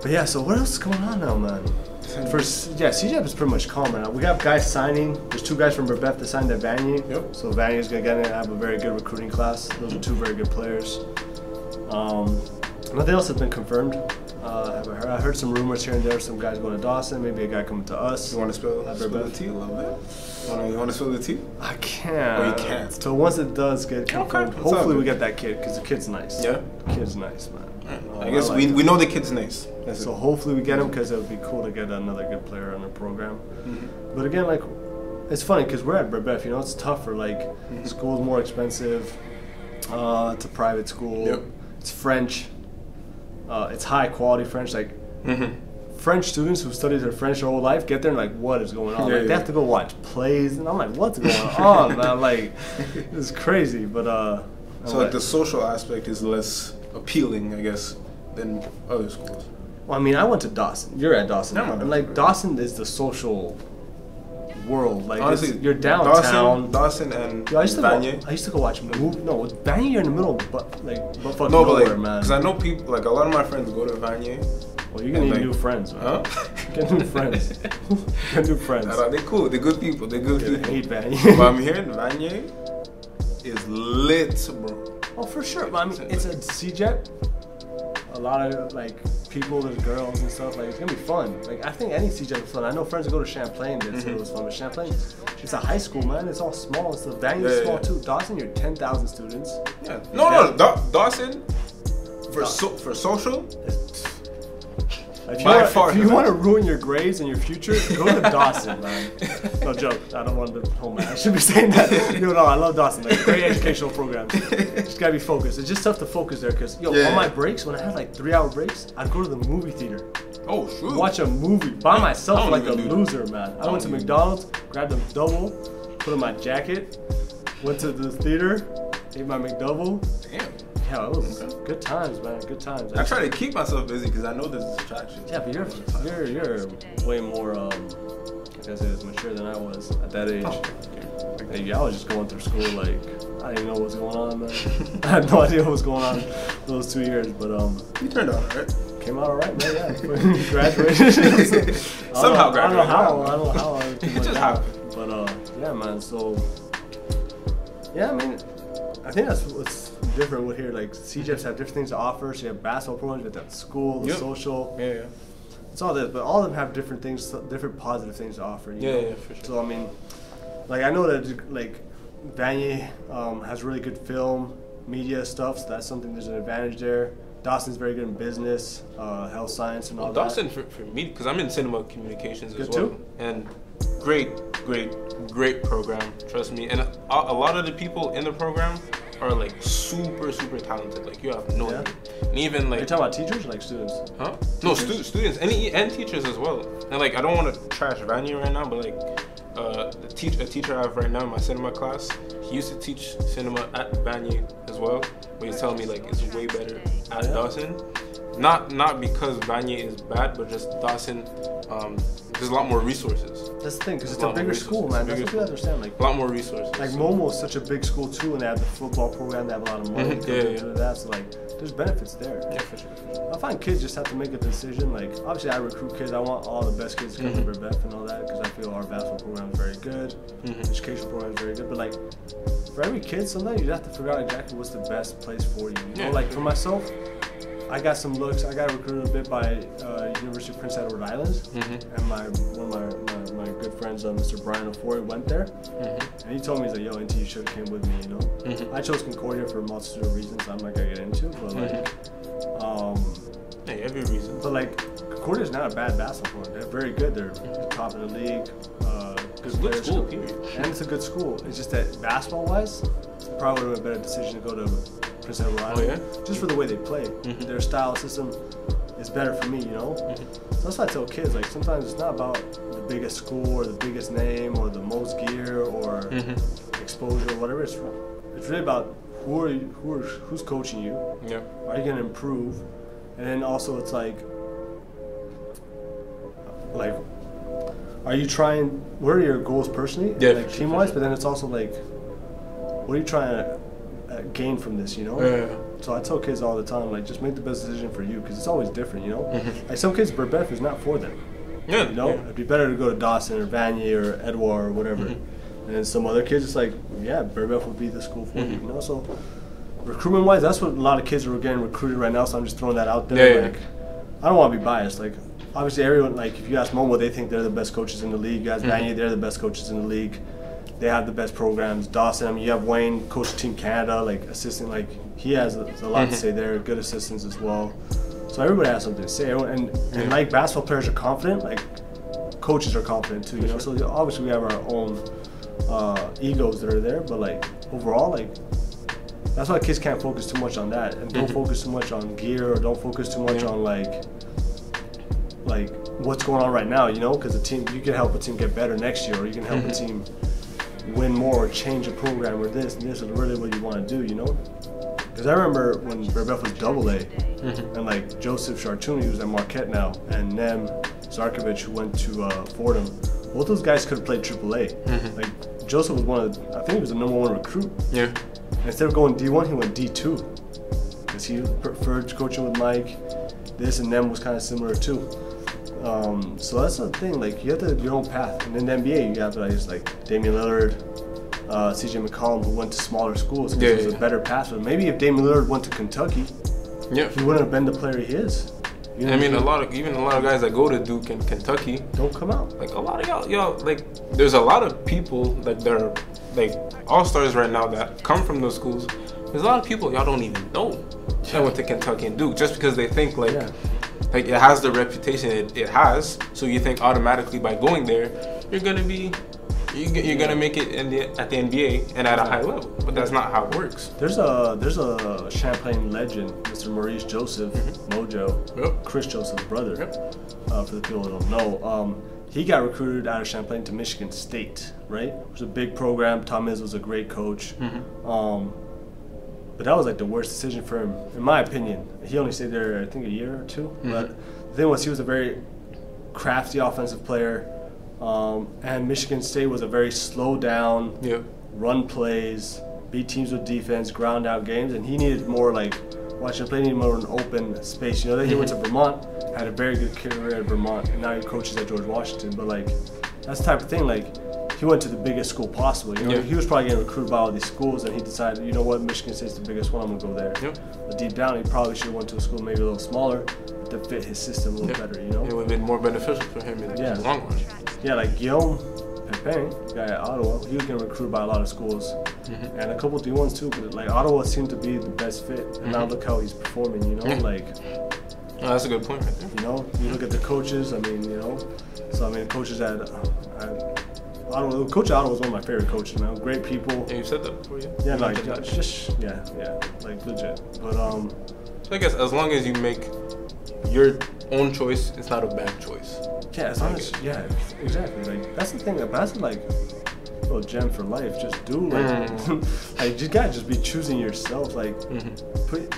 Speaker 1: But yeah, so what else is going on now, man? CEGEP is pretty much calm right now. We have guys signing. There's 2 guys from Brebeuf that signed at Vanier. Yep. So Vanier is going to get in and have a very good recruiting class. Those are 2 very good players. Nothing else has been confirmed. I heard some rumors here and there. Some guys going to Dawson. Maybe a guy coming to us.
Speaker 2: You want to spill the tea a little bit? You want to spill the tea?
Speaker 1: I can't.
Speaker 2: Oh, you can't.
Speaker 1: So once it does get confirmed, hopefully we get that kid because the kid's nice.
Speaker 2: Yeah?
Speaker 1: The kid's nice, man.
Speaker 2: I guess we know the kid's nice.
Speaker 1: So hopefully we get him because it would be cool to get another good player on the program. But again, like, it's funny because we're at Brebeuf, you know, it's tougher. Like, school's more expensive. It's a private school.
Speaker 2: Yep.
Speaker 1: It's French. It's high quality French. Like, French students who studied their French their whole life get there and like, what is going on? They have to go watch plays, and I'm like, what's going on, man? Like, it's crazy. But
Speaker 2: so like the social aspect is less appealing, I guess, than other schools.
Speaker 1: Well, I mean, I went to Dawson. You're at Dawson, and like Dawson is the social world. Like, honestly, you're downtown.
Speaker 2: Dawson and
Speaker 1: Vanier. I used to go watch movies. No, Vanier, you're in the middle, but fucking
Speaker 2: no,
Speaker 1: nowhere,
Speaker 2: like,
Speaker 1: man.
Speaker 2: Because I know people, like a lot of my friends go to Vanier.
Speaker 1: Well, you're gonna need new friends, man. Get new friends. Get new friends.
Speaker 2: They're cool. They're good people. They're good people.
Speaker 1: I hate Vanier.
Speaker 2: But I'm hearing Vanier is lit, bro.
Speaker 1: Oh, for sure. But I mean, it's a CEGEP. A lot of like people, there's girls and stuff. Like, it's gonna be fun. Like, I think any CEGEP is fun. I know friends who go to Champlain that say it was fun, but Champlain, it's a high school, man. It's all small. It's the Vanier is small too. Dawson, you're 10,000 students.
Speaker 2: Yeah. No. Dawson for social.
Speaker 1: If you want to ruin your grades and your future, go to Dawson, man. No joke. I don't want to. Oh man, I should be saying that. No, I love Dawson. Like, great educational programs. Just gotta be focused. It's just tough to focus there because on my breaks, when I had like 3-hour breaks, I'd go to the movie theater.
Speaker 2: Oh shoot.
Speaker 1: Watch a movie by myself like a loser, man. I went to McDonald's, grabbed a double, put on my jacket, went to the theater, ate my McDouble.
Speaker 2: Damn.
Speaker 1: Yeah, it was good times, man. Good times.
Speaker 2: I try to keep myself busy because I know there's distractions.
Speaker 1: Yeah, but you're way more, I guess it was mature than I was at that age. Like, I was just going through school like I didn't know what was going on, man. I had no idea what was going on those 2 years, but
Speaker 2: you turned out alright.
Speaker 1: Came out alright, man. Yeah, graduated.
Speaker 2: Somehow graduated.
Speaker 1: I don't know how.
Speaker 2: It just happened.
Speaker 1: But yeah, man. So yeah, I mean, I think that's what's different with here. Like, CEGEPs have different things to offer. So you have basketball programs, you have that school, the social.
Speaker 2: Yeah.
Speaker 1: It's all this, but all of them have different things, different positive things to offer. You know?
Speaker 2: Yeah, for sure.
Speaker 1: So I mean, like, I know that like Vanier has really good film, media stuff. So that's something. There's an advantage there. Dawson's very good in business, health science, and all
Speaker 2: Dawson,
Speaker 1: that.
Speaker 2: for me, because I'm in cinema communications
Speaker 1: good
Speaker 2: as well,
Speaker 1: too?
Speaker 2: and great program. Trust me, and a lot of the people in the program are like super talented. Like, you have no idea. And even like,
Speaker 1: are you talking about teachers or like students?
Speaker 2: Huh? No, students and teachers as well. And like, I don't want to trash Vanier right now, but like, a teacher I have right now in my cinema class, he used to teach cinema at Vanier as well, but he's telling me like it's way better at Dawson. Not because Vanier is bad, but just Dawson. There's a lot more resources.
Speaker 1: That's the thing, because it's a bigger school, man. That's what you understand. Like,
Speaker 2: a lot more resources.
Speaker 1: Like, Momo is such a big school too, and they have the football program. They have a lot of money into that. So like, there's benefits there.
Speaker 2: Yeah, for sure.
Speaker 1: I find kids just have to make a decision. Like, obviously, I recruit kids. I want all the best kids to come to Brebeuf and all that, because I feel our basketball program is very good, educational program is very good. But like, for every kid, sometimes you have to figure out exactly what's the best place for you. You know, like for myself, I got some looks. I got recruited a bit by University of Prince Edward Island, and one of my good friends, Mr. Brian Ofori, went there, and he told me, he's like, "Yo, Inti, you should have came with me." You know, I chose Concordia for a multitude of reasons I'm not gonna get into, but like,
Speaker 2: hey, every reason.
Speaker 1: But like, Concordia is not a bad basketball program. They're very good. They're top in the league. Good players.
Speaker 2: School, period.
Speaker 1: And it's a good school. It's just that basketball-wise, it probably would have been a better decision to go to Prince Edward Island, just for the way they play. Their style system is better for me, you know. So that's why I tell kids, like, sometimes it's not about the biggest school or the biggest name or the most gear or exposure or whatever. It's really about who's coaching you.
Speaker 2: Yeah.
Speaker 1: Are you gonna improve? And then also it's like are you trying? What are your goals personally, like team wise? But then it's also like, what are you trying to gain from this? You know. So I tell kids all the time, like, just make the best decision for you, because it's always different. You know. Like some kids, Burbeth is not for them.
Speaker 2: Yeah.
Speaker 1: You know, it'd be better to go to Dawson or Vanier or Edouard or whatever. And then some other kids, it's like, yeah, Burbeth would be the school for you. You know, so recruitment wise, that's what a lot of kids are getting recruited right now. So I'm just throwing that out there. Like, I don't want to be biased. Like, obviously, everyone, like, if you ask Momo, they think they're the best coaches in the league. You ask Vanier, they're the best coaches in the league. They have the best programs. Dawson, I mean, you have Wayne, coach Team Canada, like, assistant, like, he has a lot to say there, good assistants as well. So everybody has something to say. And like basketball players are confident, like, coaches are confident too, you know? So obviously we have our own egos that are there, but, like, overall, like, that's why kids can't focus too much on that, and don't focus too much on gear, or don't focus too much on, like what's going on right now, you know? Because you can help a team get better next year, or you can help a team win more, or change a program, or this is really what you want to do, you know? Because I remember when Burbeth was AA, and like Joseph Chartouni, who's at Marquette now, and Nem Zarkovich, who went to Fordham, both those guys could have played AAA. Like, Joseph was I think he was the #1 recruit. Yeah. And instead of going D1, he went D2, because he preferred coaching with Mike. This and Nem was kind of similar too. So that's the thing, like, you have to have your own path. And in the NBA, you have guys like Damian Lillard, CJ McCollum, who went to smaller schools. It was a better path. But maybe if Damian Lillard went to Kentucky, he wouldn't have been the player he is. You know, I mean, a lot of
Speaker 2: guys that go to Duke and Kentucky
Speaker 1: don't come out.
Speaker 2: Like, a lot of y'all, like, there's a lot of people that are like all-stars right now that come from those schools. There's a lot of people y'all don't even know that went to Kentucky and Duke, just because they think like it has the reputation it has. So you think automatically by going there, you're gonna make it at the NBA and at a high level. But that's not how it works.
Speaker 1: There's a Champlain legend, Mr. Maurice Joseph, Mojo, Chris Joseph's brother. For the people that don't know, he got recruited out of Champlain to Michigan State, right? It was a big program. Tom Izzo was a great coach. But that was like the worst decision for him, in my opinion. He only stayed there, I think, a year or two. But the thing was, he was a very crafty offensive player. And Michigan State was a very slow down, run plays, beat teams with defense, ground out games. And he needed more like, Champlain needed more an open space. You know, then he went to Vermont, had a very good career at Vermont, and now he coaches at George Washington. But like, that's the type of thing, like, he went to the biggest school possible. You know, he was probably getting recruited by all these schools, and he decided, you know what, Michigan State's the biggest one, I'm gonna go there. But deep down, he probably should have went to a school maybe a little smaller to fit his system a little better. You know,
Speaker 2: it would have been more beneficial for him in the long run.
Speaker 1: Yeah, like Guillaume Pepin, the guy at Ottawa, he was getting recruited by a lot of schools, and a couple D1s too. But like, Ottawa seemed to be the best fit, and now look how he's performing. You know, like.
Speaker 2: Oh, that's a good point right there.
Speaker 1: You know, you look at the coaches. I mean, you know, so I mean, coaches at Ottawa, Coach Ottawa was one of my favorite coaches, man. Great people.
Speaker 2: Yeah, you said that before,
Speaker 1: Yeah, like, just like legit. But
Speaker 2: so I guess as long as you make your own choice, it's not a bad choice.
Speaker 1: Yeah, as long as exactly. Like, that's the thing. That's like a little gem for life. Just do like, like, you gotta just be choosing yourself. Like,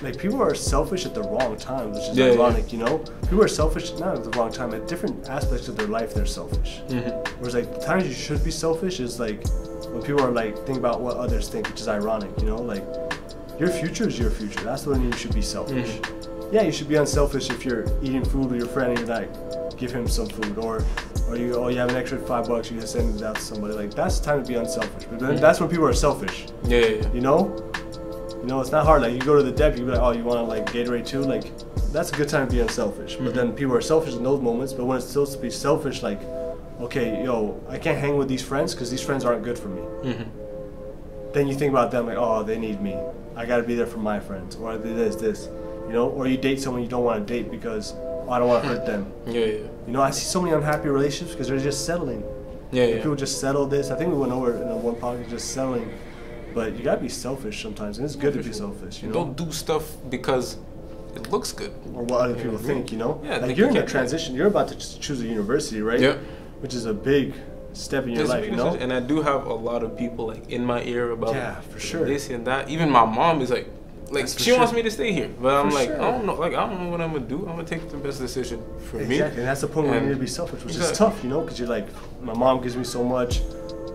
Speaker 1: like, people are selfish at the wrong time, which is ironic. You know, people are selfish not at the wrong time. At different aspects of their life, they're selfish. Whereas like the times you should be selfish is like when people are like thinking about what others think, which is ironic. You know, like, your future is your future. That's when you should be selfish. Yeah, you should be unselfish if you're eating food with your friend and you're like, give him some food, or you have an extra $5, you just send it out to somebody. Like, that's the time to be unselfish. But then that's when people are selfish. You know, it's not hard. Like, you go to the dep, you be like, oh, you want to like Gatorade too? Like, that's a good time to be unselfish. But then people are selfish in those moments. But when it's supposed to be selfish, like, okay, I can't hang with these friends because these friends aren't good for me. Then you think about them like, oh, they need me. I got to be there for my friends, or this. You know, or you date someone you don't want to date because I don't want to hurt them. You know, I see so many unhappy relationships because they're just settling. People just settle this. I think we went over in one podcast, just settling. But you gotta be selfish sometimes, and it's good to be selfish. You know,
Speaker 2: don't do stuff because it looks good
Speaker 1: or what other people think. You know,
Speaker 2: yeah,
Speaker 1: like you're in a transition. You're about to choose a university, right?
Speaker 2: Yeah.
Speaker 1: Which is a big step in your life, you know.
Speaker 2: And I do have a lot of people like in my ear about
Speaker 1: for sure
Speaker 2: this and that. Even my mom is like she wants me to stay here, but I'm like, I don't know, like I don't know what I'm gonna do. I'm gonna take the best decision for me.
Speaker 1: Exactly, and that's the point where you need to be selfish, which is tough, you know, because you're like, my mom gives me so much,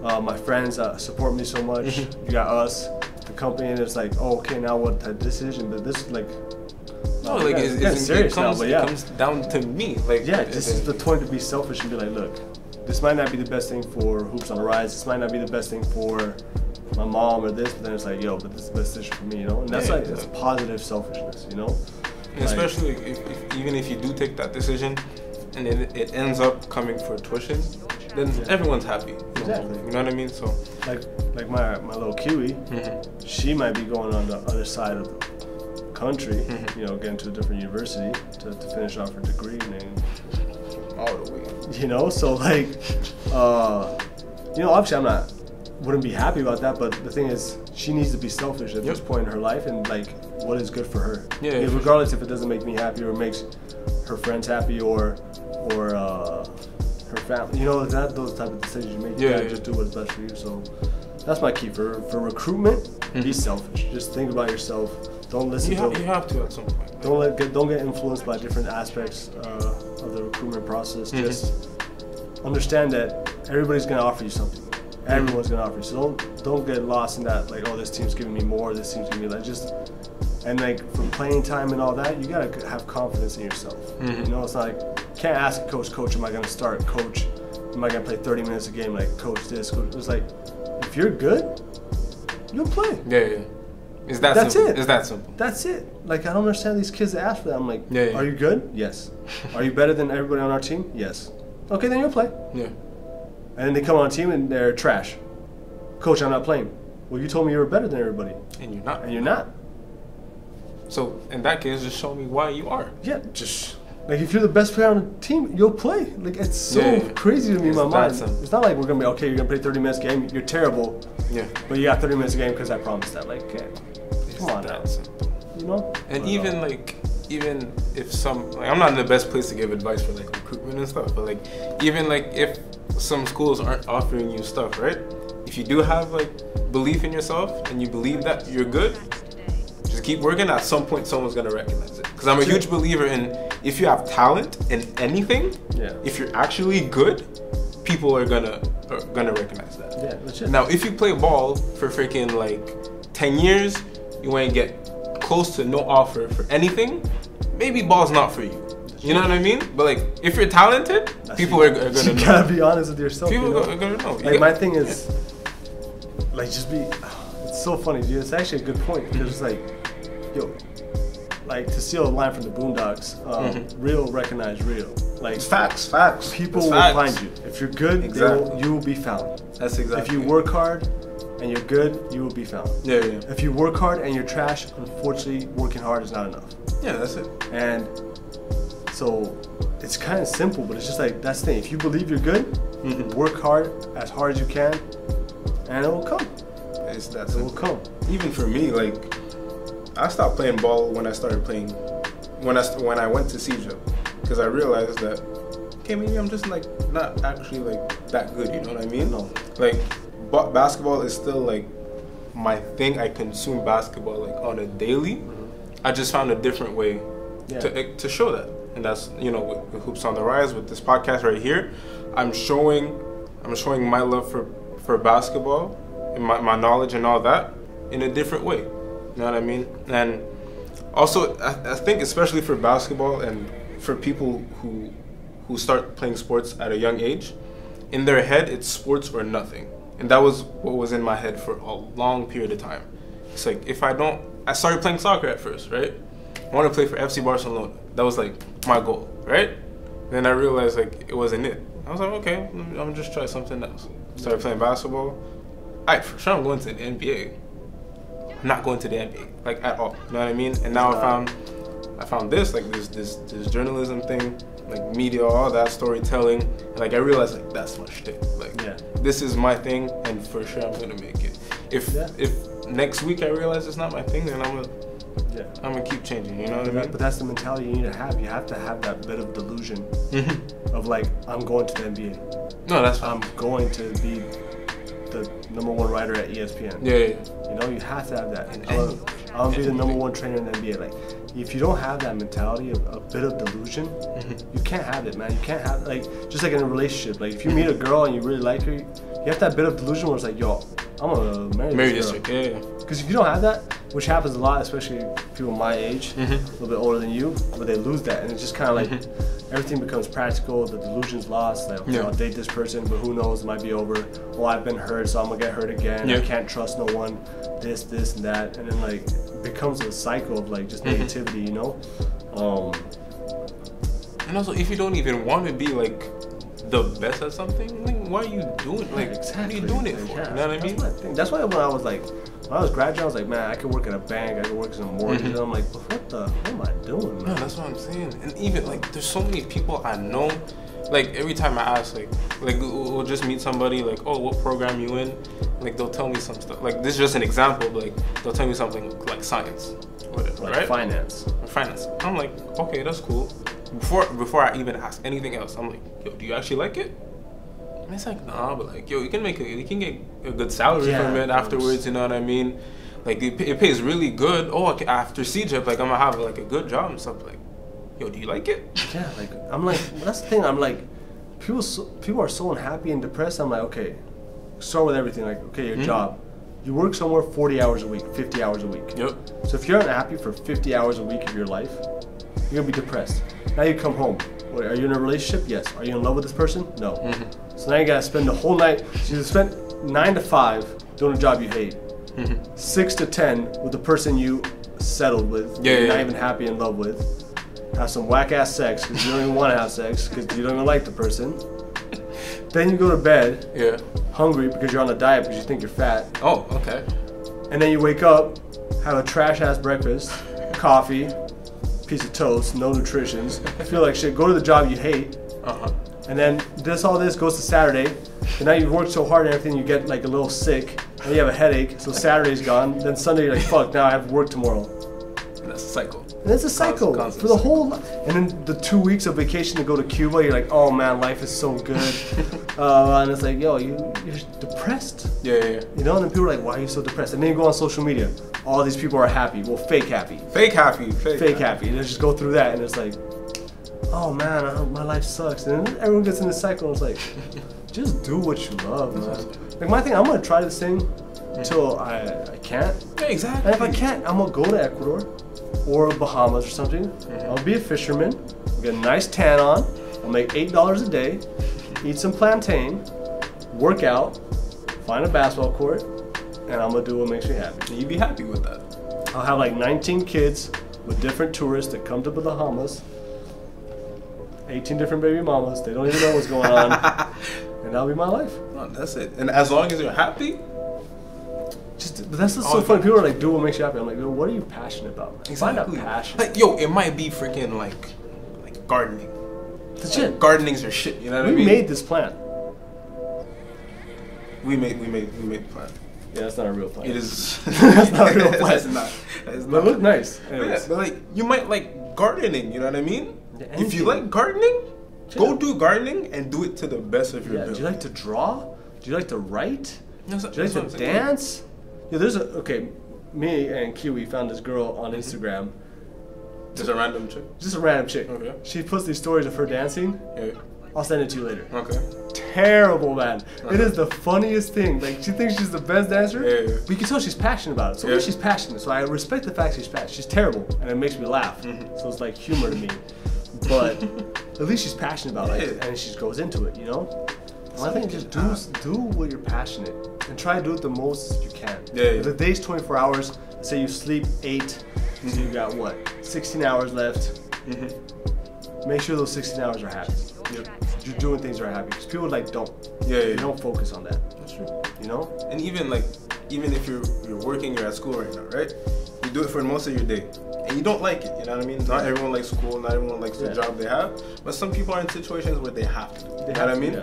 Speaker 1: my friends support me so much. You got us, the company, and it's like, oh, okay, now what type of decision? But this is like,
Speaker 2: no, like it's serious now, but yeah, it comes down to me. Like,
Speaker 1: yeah, this is the point to be selfish and be like, look, this might not be the best thing for Hoops on the Rise. This might not be the best thing for my mom or this, but then it's like, yo, but this is the best decision for me, you know? And that's it's positive selfishness, you know?
Speaker 2: And especially even if you do take that decision and it ends up coming for tuition, then everyone's happy.
Speaker 1: Exactly.
Speaker 2: You know what I mean? So
Speaker 1: like my little Kiwi, she might be going on the other side of the country, you know, getting to a different university to finish off her degree, and then all the way. You know, so like, you know, obviously wouldn't be happy about that, but the thing is, she needs to be selfish at this point in her life, and like, what is good for her.
Speaker 2: Yeah.
Speaker 1: Regardless if it doesn't make me happy or makes her friends happy or her family. You know, those type of decisions you make. You gotta just do what's best for you. So that's my key for recruitment. Be selfish. Just think about yourself. Don't listen.
Speaker 2: You have to at some point.
Speaker 1: Don't get influenced by different aspects of the recruitment process. Just understand that everybody's gonna offer you something. Everyone's gonna offer you. So don't get lost in that, like, oh, this team's giving me more, this team's giving me less. Just, and like, for playing time and all that, you gotta have confidence in yourself. You know, it's not like, can't ask a coach, am I gonna start? Coach, am I gonna play 30 minutes a game? Like, coach this, coach. It's like, if you're good, you'll play.
Speaker 2: Yeah. Is that
Speaker 1: That's
Speaker 2: simple?
Speaker 1: it.
Speaker 2: Is that simple?
Speaker 1: That's it. Like, I don't understand these kids that ask for that. I'm like, are you good? Yes. Are you better than everybody on our team? Yes. Okay, then you'll play.
Speaker 2: Yeah.
Speaker 1: And then they come on a team and they're trash. Coach, I'm not playing. Well, you told me you were better than everybody.
Speaker 2: And you're not.
Speaker 1: And you're not.
Speaker 2: So, in that case, just show me why you are.
Speaker 1: Yeah, just, like, if you're the best player on the team, you'll play. Like, it's so crazy to me in my mind. It's not like we're going to be, okay, you're going to play 30 minutes a game, you're terrible. Yeah. But you got 30 minutes a game because I promised that. Like, okay, come on now. You know?
Speaker 2: And even if some, like, I'm not in the best place to give advice for, like, recruitment and stuff, but, like, even, like, if some schools aren't offering you stuff, right? If you do have, like, belief in yourself and you believe that you're good, just keep working. At some point, someone's gonna recognize it. Because I'm a huge believer in, if you have talent in anything, if you're actually good, people are gonna recognize that.
Speaker 1: Yeah, legit.
Speaker 2: Now, if you play ball for freaking like 10 years, you ain't get close to no offer for anything, maybe ball's not for you. You know what I mean? But like, if you're talented, people are gonna know.
Speaker 1: You gotta be honest with yourself.
Speaker 2: People are gonna know.
Speaker 1: Like, my thing is, like, just be. It's so funny, dude. It's actually a good point because it's like, yo, like, to steal a line from the Boondocks, real recognize real. Like,
Speaker 2: it's facts.
Speaker 1: People will find you. If you're good, you will be found.
Speaker 2: That's exactly.
Speaker 1: If you work hard and you're good, you will be found.
Speaker 2: Yeah.
Speaker 1: If you work hard and you're trash, unfortunately, working hard is not enough.
Speaker 2: Yeah, that's it.
Speaker 1: And so it's kind of simple, but it's just like, that's the thing. If you believe you're good, work hard as you can, and it will come.
Speaker 2: It's that
Speaker 1: simple. It will come.
Speaker 2: Even for me, like, I stopped playing ball when I started playing, when I went to CEGEP, because I realized that, okay, maybe I'm just like not actually like that good. You know what I mean?
Speaker 1: No.
Speaker 2: Like, but basketball is still like my thing. I consume basketball like on a daily. I just found a different way to show that. And that's, you know, with Hoops on the Rise, with this podcast right here, I'm showing my love for basketball and my knowledge and all that in a different way. You know what I mean? And also, I think especially for basketball and for people who start playing sports at a young age, in their head it's sports or nothing. And that was what was in my head for a long period of time. It's like, I started playing soccer at first, right? I want to play for FC Barcelona. That was like my goal, right? Then I realized like it wasn't it. I was like, okay, I'm gonna just try something else. Started playing basketball. For sure I'm going to the NBA. I'm not going to the NBA, like, at all. You know what I mean? And now I found this, like, this journalism thing, like media, all that, storytelling. And like, I realized like that's my shtick. Like, this is my thing, and for sure I'm gonna make it. If next week I realize it's not my thing, then I'm gonna keep changing. You know what I mean?
Speaker 1: But that's the mentality you need to have. You have to have that bit of delusion of like, I'm going to the NBA.
Speaker 2: No, that's fine.
Speaker 1: I'm going to be the #1 writer at ESPN.
Speaker 2: Yeah.
Speaker 1: You know, you have to have that. I'll be the #1 trainer in the NBA. Like, if you don't have that mentality of a bit of delusion, you can't have it, man. You can't have, like, just like in a relationship. Like, if you meet a girl and you really like her, you have that bit of delusion where it's like, yo, I'm gonna marry this girl.
Speaker 2: Yeah.
Speaker 1: Because if you don't have that, which happens a lot, especially people my age, a little bit older than you, but they lose that, and it's just kind of like everything becomes practical. The delusion's lost. Like, okay, I'll date this person, but who knows? It might be over. Oh, I've been hurt, so I'm gonna get hurt again. I can't trust no one. This, and that, and then like it becomes a cycle of like just negativity, you know.
Speaker 2: And also, if you don't even want to be like the best at something, like, why are you doing? Like,
Speaker 1: exactly.
Speaker 2: What are you doing it for? You know what I mean?
Speaker 1: That's why when I was graduating, I was like, man, I could work at a bank, I could work in a mortgage. And I'm like, what am I doing, man?
Speaker 2: No, that's what I'm saying. And even like, there's so many people I know. Like every time I ask, like we'll just meet somebody, like, oh, what program you in? Like they'll tell me some stuff. Like this is just an example. But, like they'll tell me something like science, whatever,
Speaker 1: like
Speaker 2: right?
Speaker 1: Finance.
Speaker 2: I'm like, okay, that's cool. Before I even ask anything else, I'm like, yo, do you actually like it? And it's like, nah, but like, yo, you can get a good salary from it afterwards. You know what I mean? Like it pays really good. Oh, after CEGEP, like I'm gonna have like a good job and stuff. Like, yo, do you like it?
Speaker 1: Yeah, like I'm like, that's the thing. I'm like, people are so unhappy and depressed. I'm like, okay, start with everything. Like, okay, your job, you work somewhere 40 hours a week, 50 hours a week.
Speaker 2: Yep.
Speaker 1: So if you're unhappy for 50 hours a week of your life, you're gonna be depressed. Now you come home. What, are you in a relationship? Yes. Are you in love with this person? No. So now you gotta spend the whole night. So you spent 9 to 5 doing a job you hate, 6 to 10 with the person you settled with, you're not even happy in love with. Have some whack ass sex because you don't even want to have sex because you don't even like the person. Then you go to bed, hungry because you're on a diet because you think you're fat.
Speaker 2: Oh, okay.
Speaker 1: And then you wake up, have a trash ass breakfast, coffee, piece of toast, no nutritions, feel like shit, go to the job you hate, and then all this goes to Saturday, and now you've worked so hard and everything, you get like a little sick, and you have a headache, so Saturday's gone, then Sunday you're like, fuck, now I have work tomorrow.
Speaker 2: And that's a cycle.
Speaker 1: And it's a cycle for the whole, and then the 2 weeks of vacation to go to Cuba, you're like, oh man, life is so good, and it's like, yo, you're depressed.
Speaker 2: Yeah.
Speaker 1: You know, and then people are like, why are you so depressed? And then you go on social media, all these people are happy. Well, fake happy.
Speaker 2: Fake happy.
Speaker 1: And they just go through that, and it's like, oh man, my life sucks. And then everyone gets in this cycle, and it's like, just do what you love, man. Like my thing, I'm gonna try this thing until I can't.
Speaker 2: Yeah, exactly.
Speaker 1: And if I can't, I'm gonna go to Ecuador or Bahamas or something. I'll be a fisherman, I'll get a nice tan on, I'll make $8 a day, eat some plantain, work out, find a basketball court, and I'm gonna do what makes me happy.
Speaker 2: And you'd be happy with that.
Speaker 1: I'll have like 19 kids with different tourists that come to the Bahamas. 18 different baby mamas. They don't even know what's going on. And that'll be my life.
Speaker 2: No, that's it. And as long as you're happy.
Speaker 1: But that's just so funny. People are like, do what makes you happy. I'm like, yo, what are you passionate about? Man?
Speaker 2: Exactly.
Speaker 1: Find a passion.
Speaker 2: Like, yo, it might be freaking like gardening.
Speaker 1: That's shit.
Speaker 2: Like, gardening's your shit. You know what I mean?
Speaker 1: We made this plant.
Speaker 2: We made the plant.
Speaker 1: Yeah, that's not a real plant.
Speaker 2: It is.
Speaker 1: That's not a real plant.
Speaker 2: That's not. That is not.
Speaker 1: But it look nice.
Speaker 2: Yeah, but like, you might like gardening. You know what I mean?
Speaker 1: Yeah,
Speaker 2: if you like gardening, go do gardening and do it to the best of your ability.
Speaker 1: Do you like to draw? Do you like to write? Do you like to dance? Yeah, me and Kiwi found this girl on Instagram.
Speaker 2: Just a random chick?
Speaker 1: Just a random chick.
Speaker 2: Okay.
Speaker 1: She puts these stories of her dancing.
Speaker 2: Yeah.
Speaker 1: I'll send it to you later.
Speaker 2: Okay.
Speaker 1: Terrible, man. It is the funniest thing. Like, she thinks she's the best dancer, but you can tell she's passionate about it. So she's passionate. So I respect the fact she's passionate. She's terrible, and it makes me laugh. So it's like humor to me. But at least she's passionate about it, and she goes into it, you know? And I think just do what you're passionate, and try to do it the most you can. If the day's 24 hours, say you sleep 8, so you got what, 16 hours left. Make sure those 16 hours are happy. You're doing things that are happy. Because people like don't. They don't focus on that.
Speaker 2: That's true.
Speaker 1: You know?
Speaker 2: And even if you're working, you're at school right now, right? You do it for most of your day. And you don't like it, you know what I mean? Not everyone likes school, not everyone likes the job they have. But some people are in situations where they have to. You know what I mean?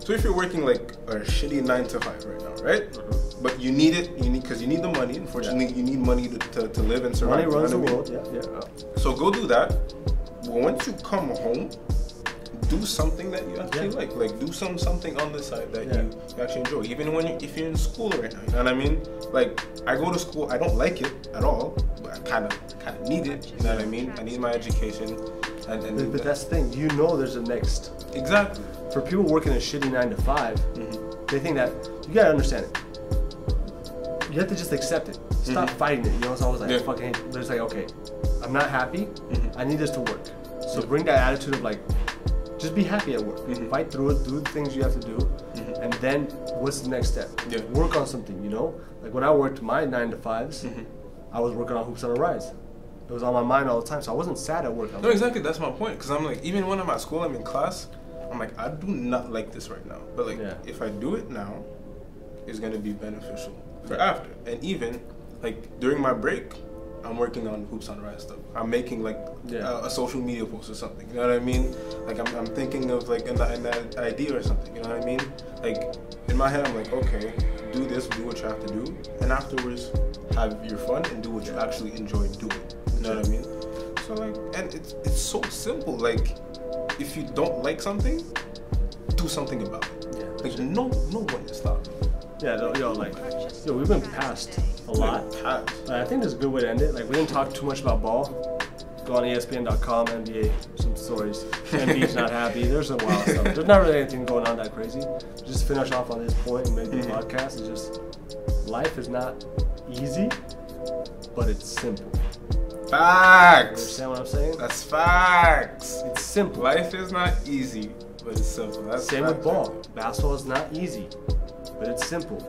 Speaker 2: So if you're working like a shitty 9 to 5 right now, right? But you need it, because you need the money. Unfortunately, you need money to live and survive.
Speaker 1: Money runs the world. Yeah.
Speaker 2: So go do that. But once you come home, do something that you actually like. Like do something on the side that you actually enjoy. Even if you're in school right now, you know what I mean? Like I go to school, I don't like it at all, but I kind of need it. You know what I mean? I need my education.
Speaker 1: But that's the thing. You know, there's a next.
Speaker 2: Exactly.
Speaker 1: For people working a shitty 9 to 5, they think that you gotta understand it. You have to just accept it. Stop fighting it. You know, it's always like fucking. There's like, okay, I'm not happy. I need this to work. So bring that attitude of like, just be happy at work. Fight through it. Do the things you have to do, and then what's the next step? Work on something. You know, like when I worked my 9 to 5s, I was working on Hoops on the Rise. It was on my mind all the time, so I wasn't sad at work.
Speaker 2: No, exactly. That's my point. Because I'm like, even when I'm at school, I'm in class. I'm like, I do not like this right now. But like, if I do it now, it's gonna be beneficial for after. And even like during my break, I'm working on Hoops on the Rise stuff. I'm making like a social media post or something. You know what I mean? Like I'm thinking of like an idea or something. You know what I mean? Like in my head, I'm like, okay, do this, do what you have to do, and afterwards have your fun and do what you actually enjoy doing. You know what I mean? So like, and it's so simple. Like, if you don't like something, do something about it. Like no one is stopping. We've been passed a lot. I think that's a good way to end it. Like we didn't talk too much about ball. Go on ESPN.com, NBA, some stories. NBA's not happy. There's some wild stuff. There's not really anything going on that crazy. Just finish off on this point and make the podcast. It's just life is not easy, but it's simple. Facts.
Speaker 1: You understand what I'm saying?
Speaker 2: That's facts.
Speaker 1: It's simple.
Speaker 2: Life is not easy, but it's simple. That's
Speaker 1: same with ball. Basketball is not easy, but it's simple.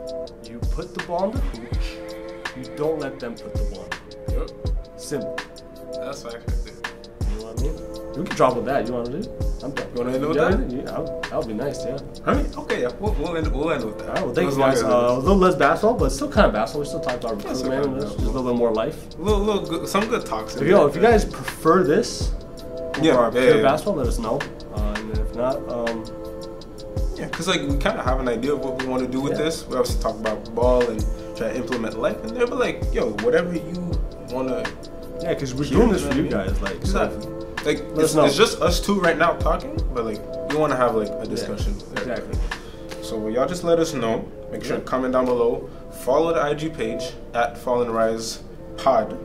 Speaker 1: You put the ball in the hoop. You don't let them put the ball in.
Speaker 2: Yep.
Speaker 1: Simple.
Speaker 2: That's facts right there.
Speaker 1: You know what I mean? We can drop with that. You want to do? I'm done.
Speaker 2: You want to end with that?
Speaker 1: Yeah, that would be nice. Yeah.
Speaker 2: I mean, okay. Yeah. We'll end with that.
Speaker 1: All right. Well, thank you guys. A little less basketball, but still kind of basketball. We still talk about recruitment. Just a little bit more life.
Speaker 2: Some good talks.
Speaker 1: If you guys prefer this, or pure basketball, let us know. And if not,
Speaker 2: because like we kind of have an idea of what we want to do with this. We obviously talk about ball and try to implement life in there, but like, yo, whatever you want to.
Speaker 1: Yeah, because we're doing this for you guys. Like,
Speaker 2: exactly. Like it's just us two right now talking, but like we want to have like a discussion.
Speaker 1: Yeah, exactly.
Speaker 2: So y'all just let us know. Make sure to comment down below. Follow the IG page at Fall and Rise Pod.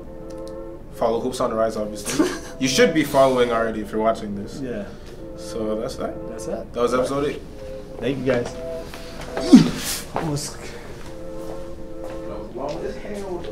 Speaker 2: Follow Hoops on the Rise, obviously. You should be following already if you're watching this.
Speaker 1: Yeah.
Speaker 2: So that's that.
Speaker 1: That's it.
Speaker 2: That was episode 8.
Speaker 1: Thank you guys. Almost.
Speaker 2: That was long as hell.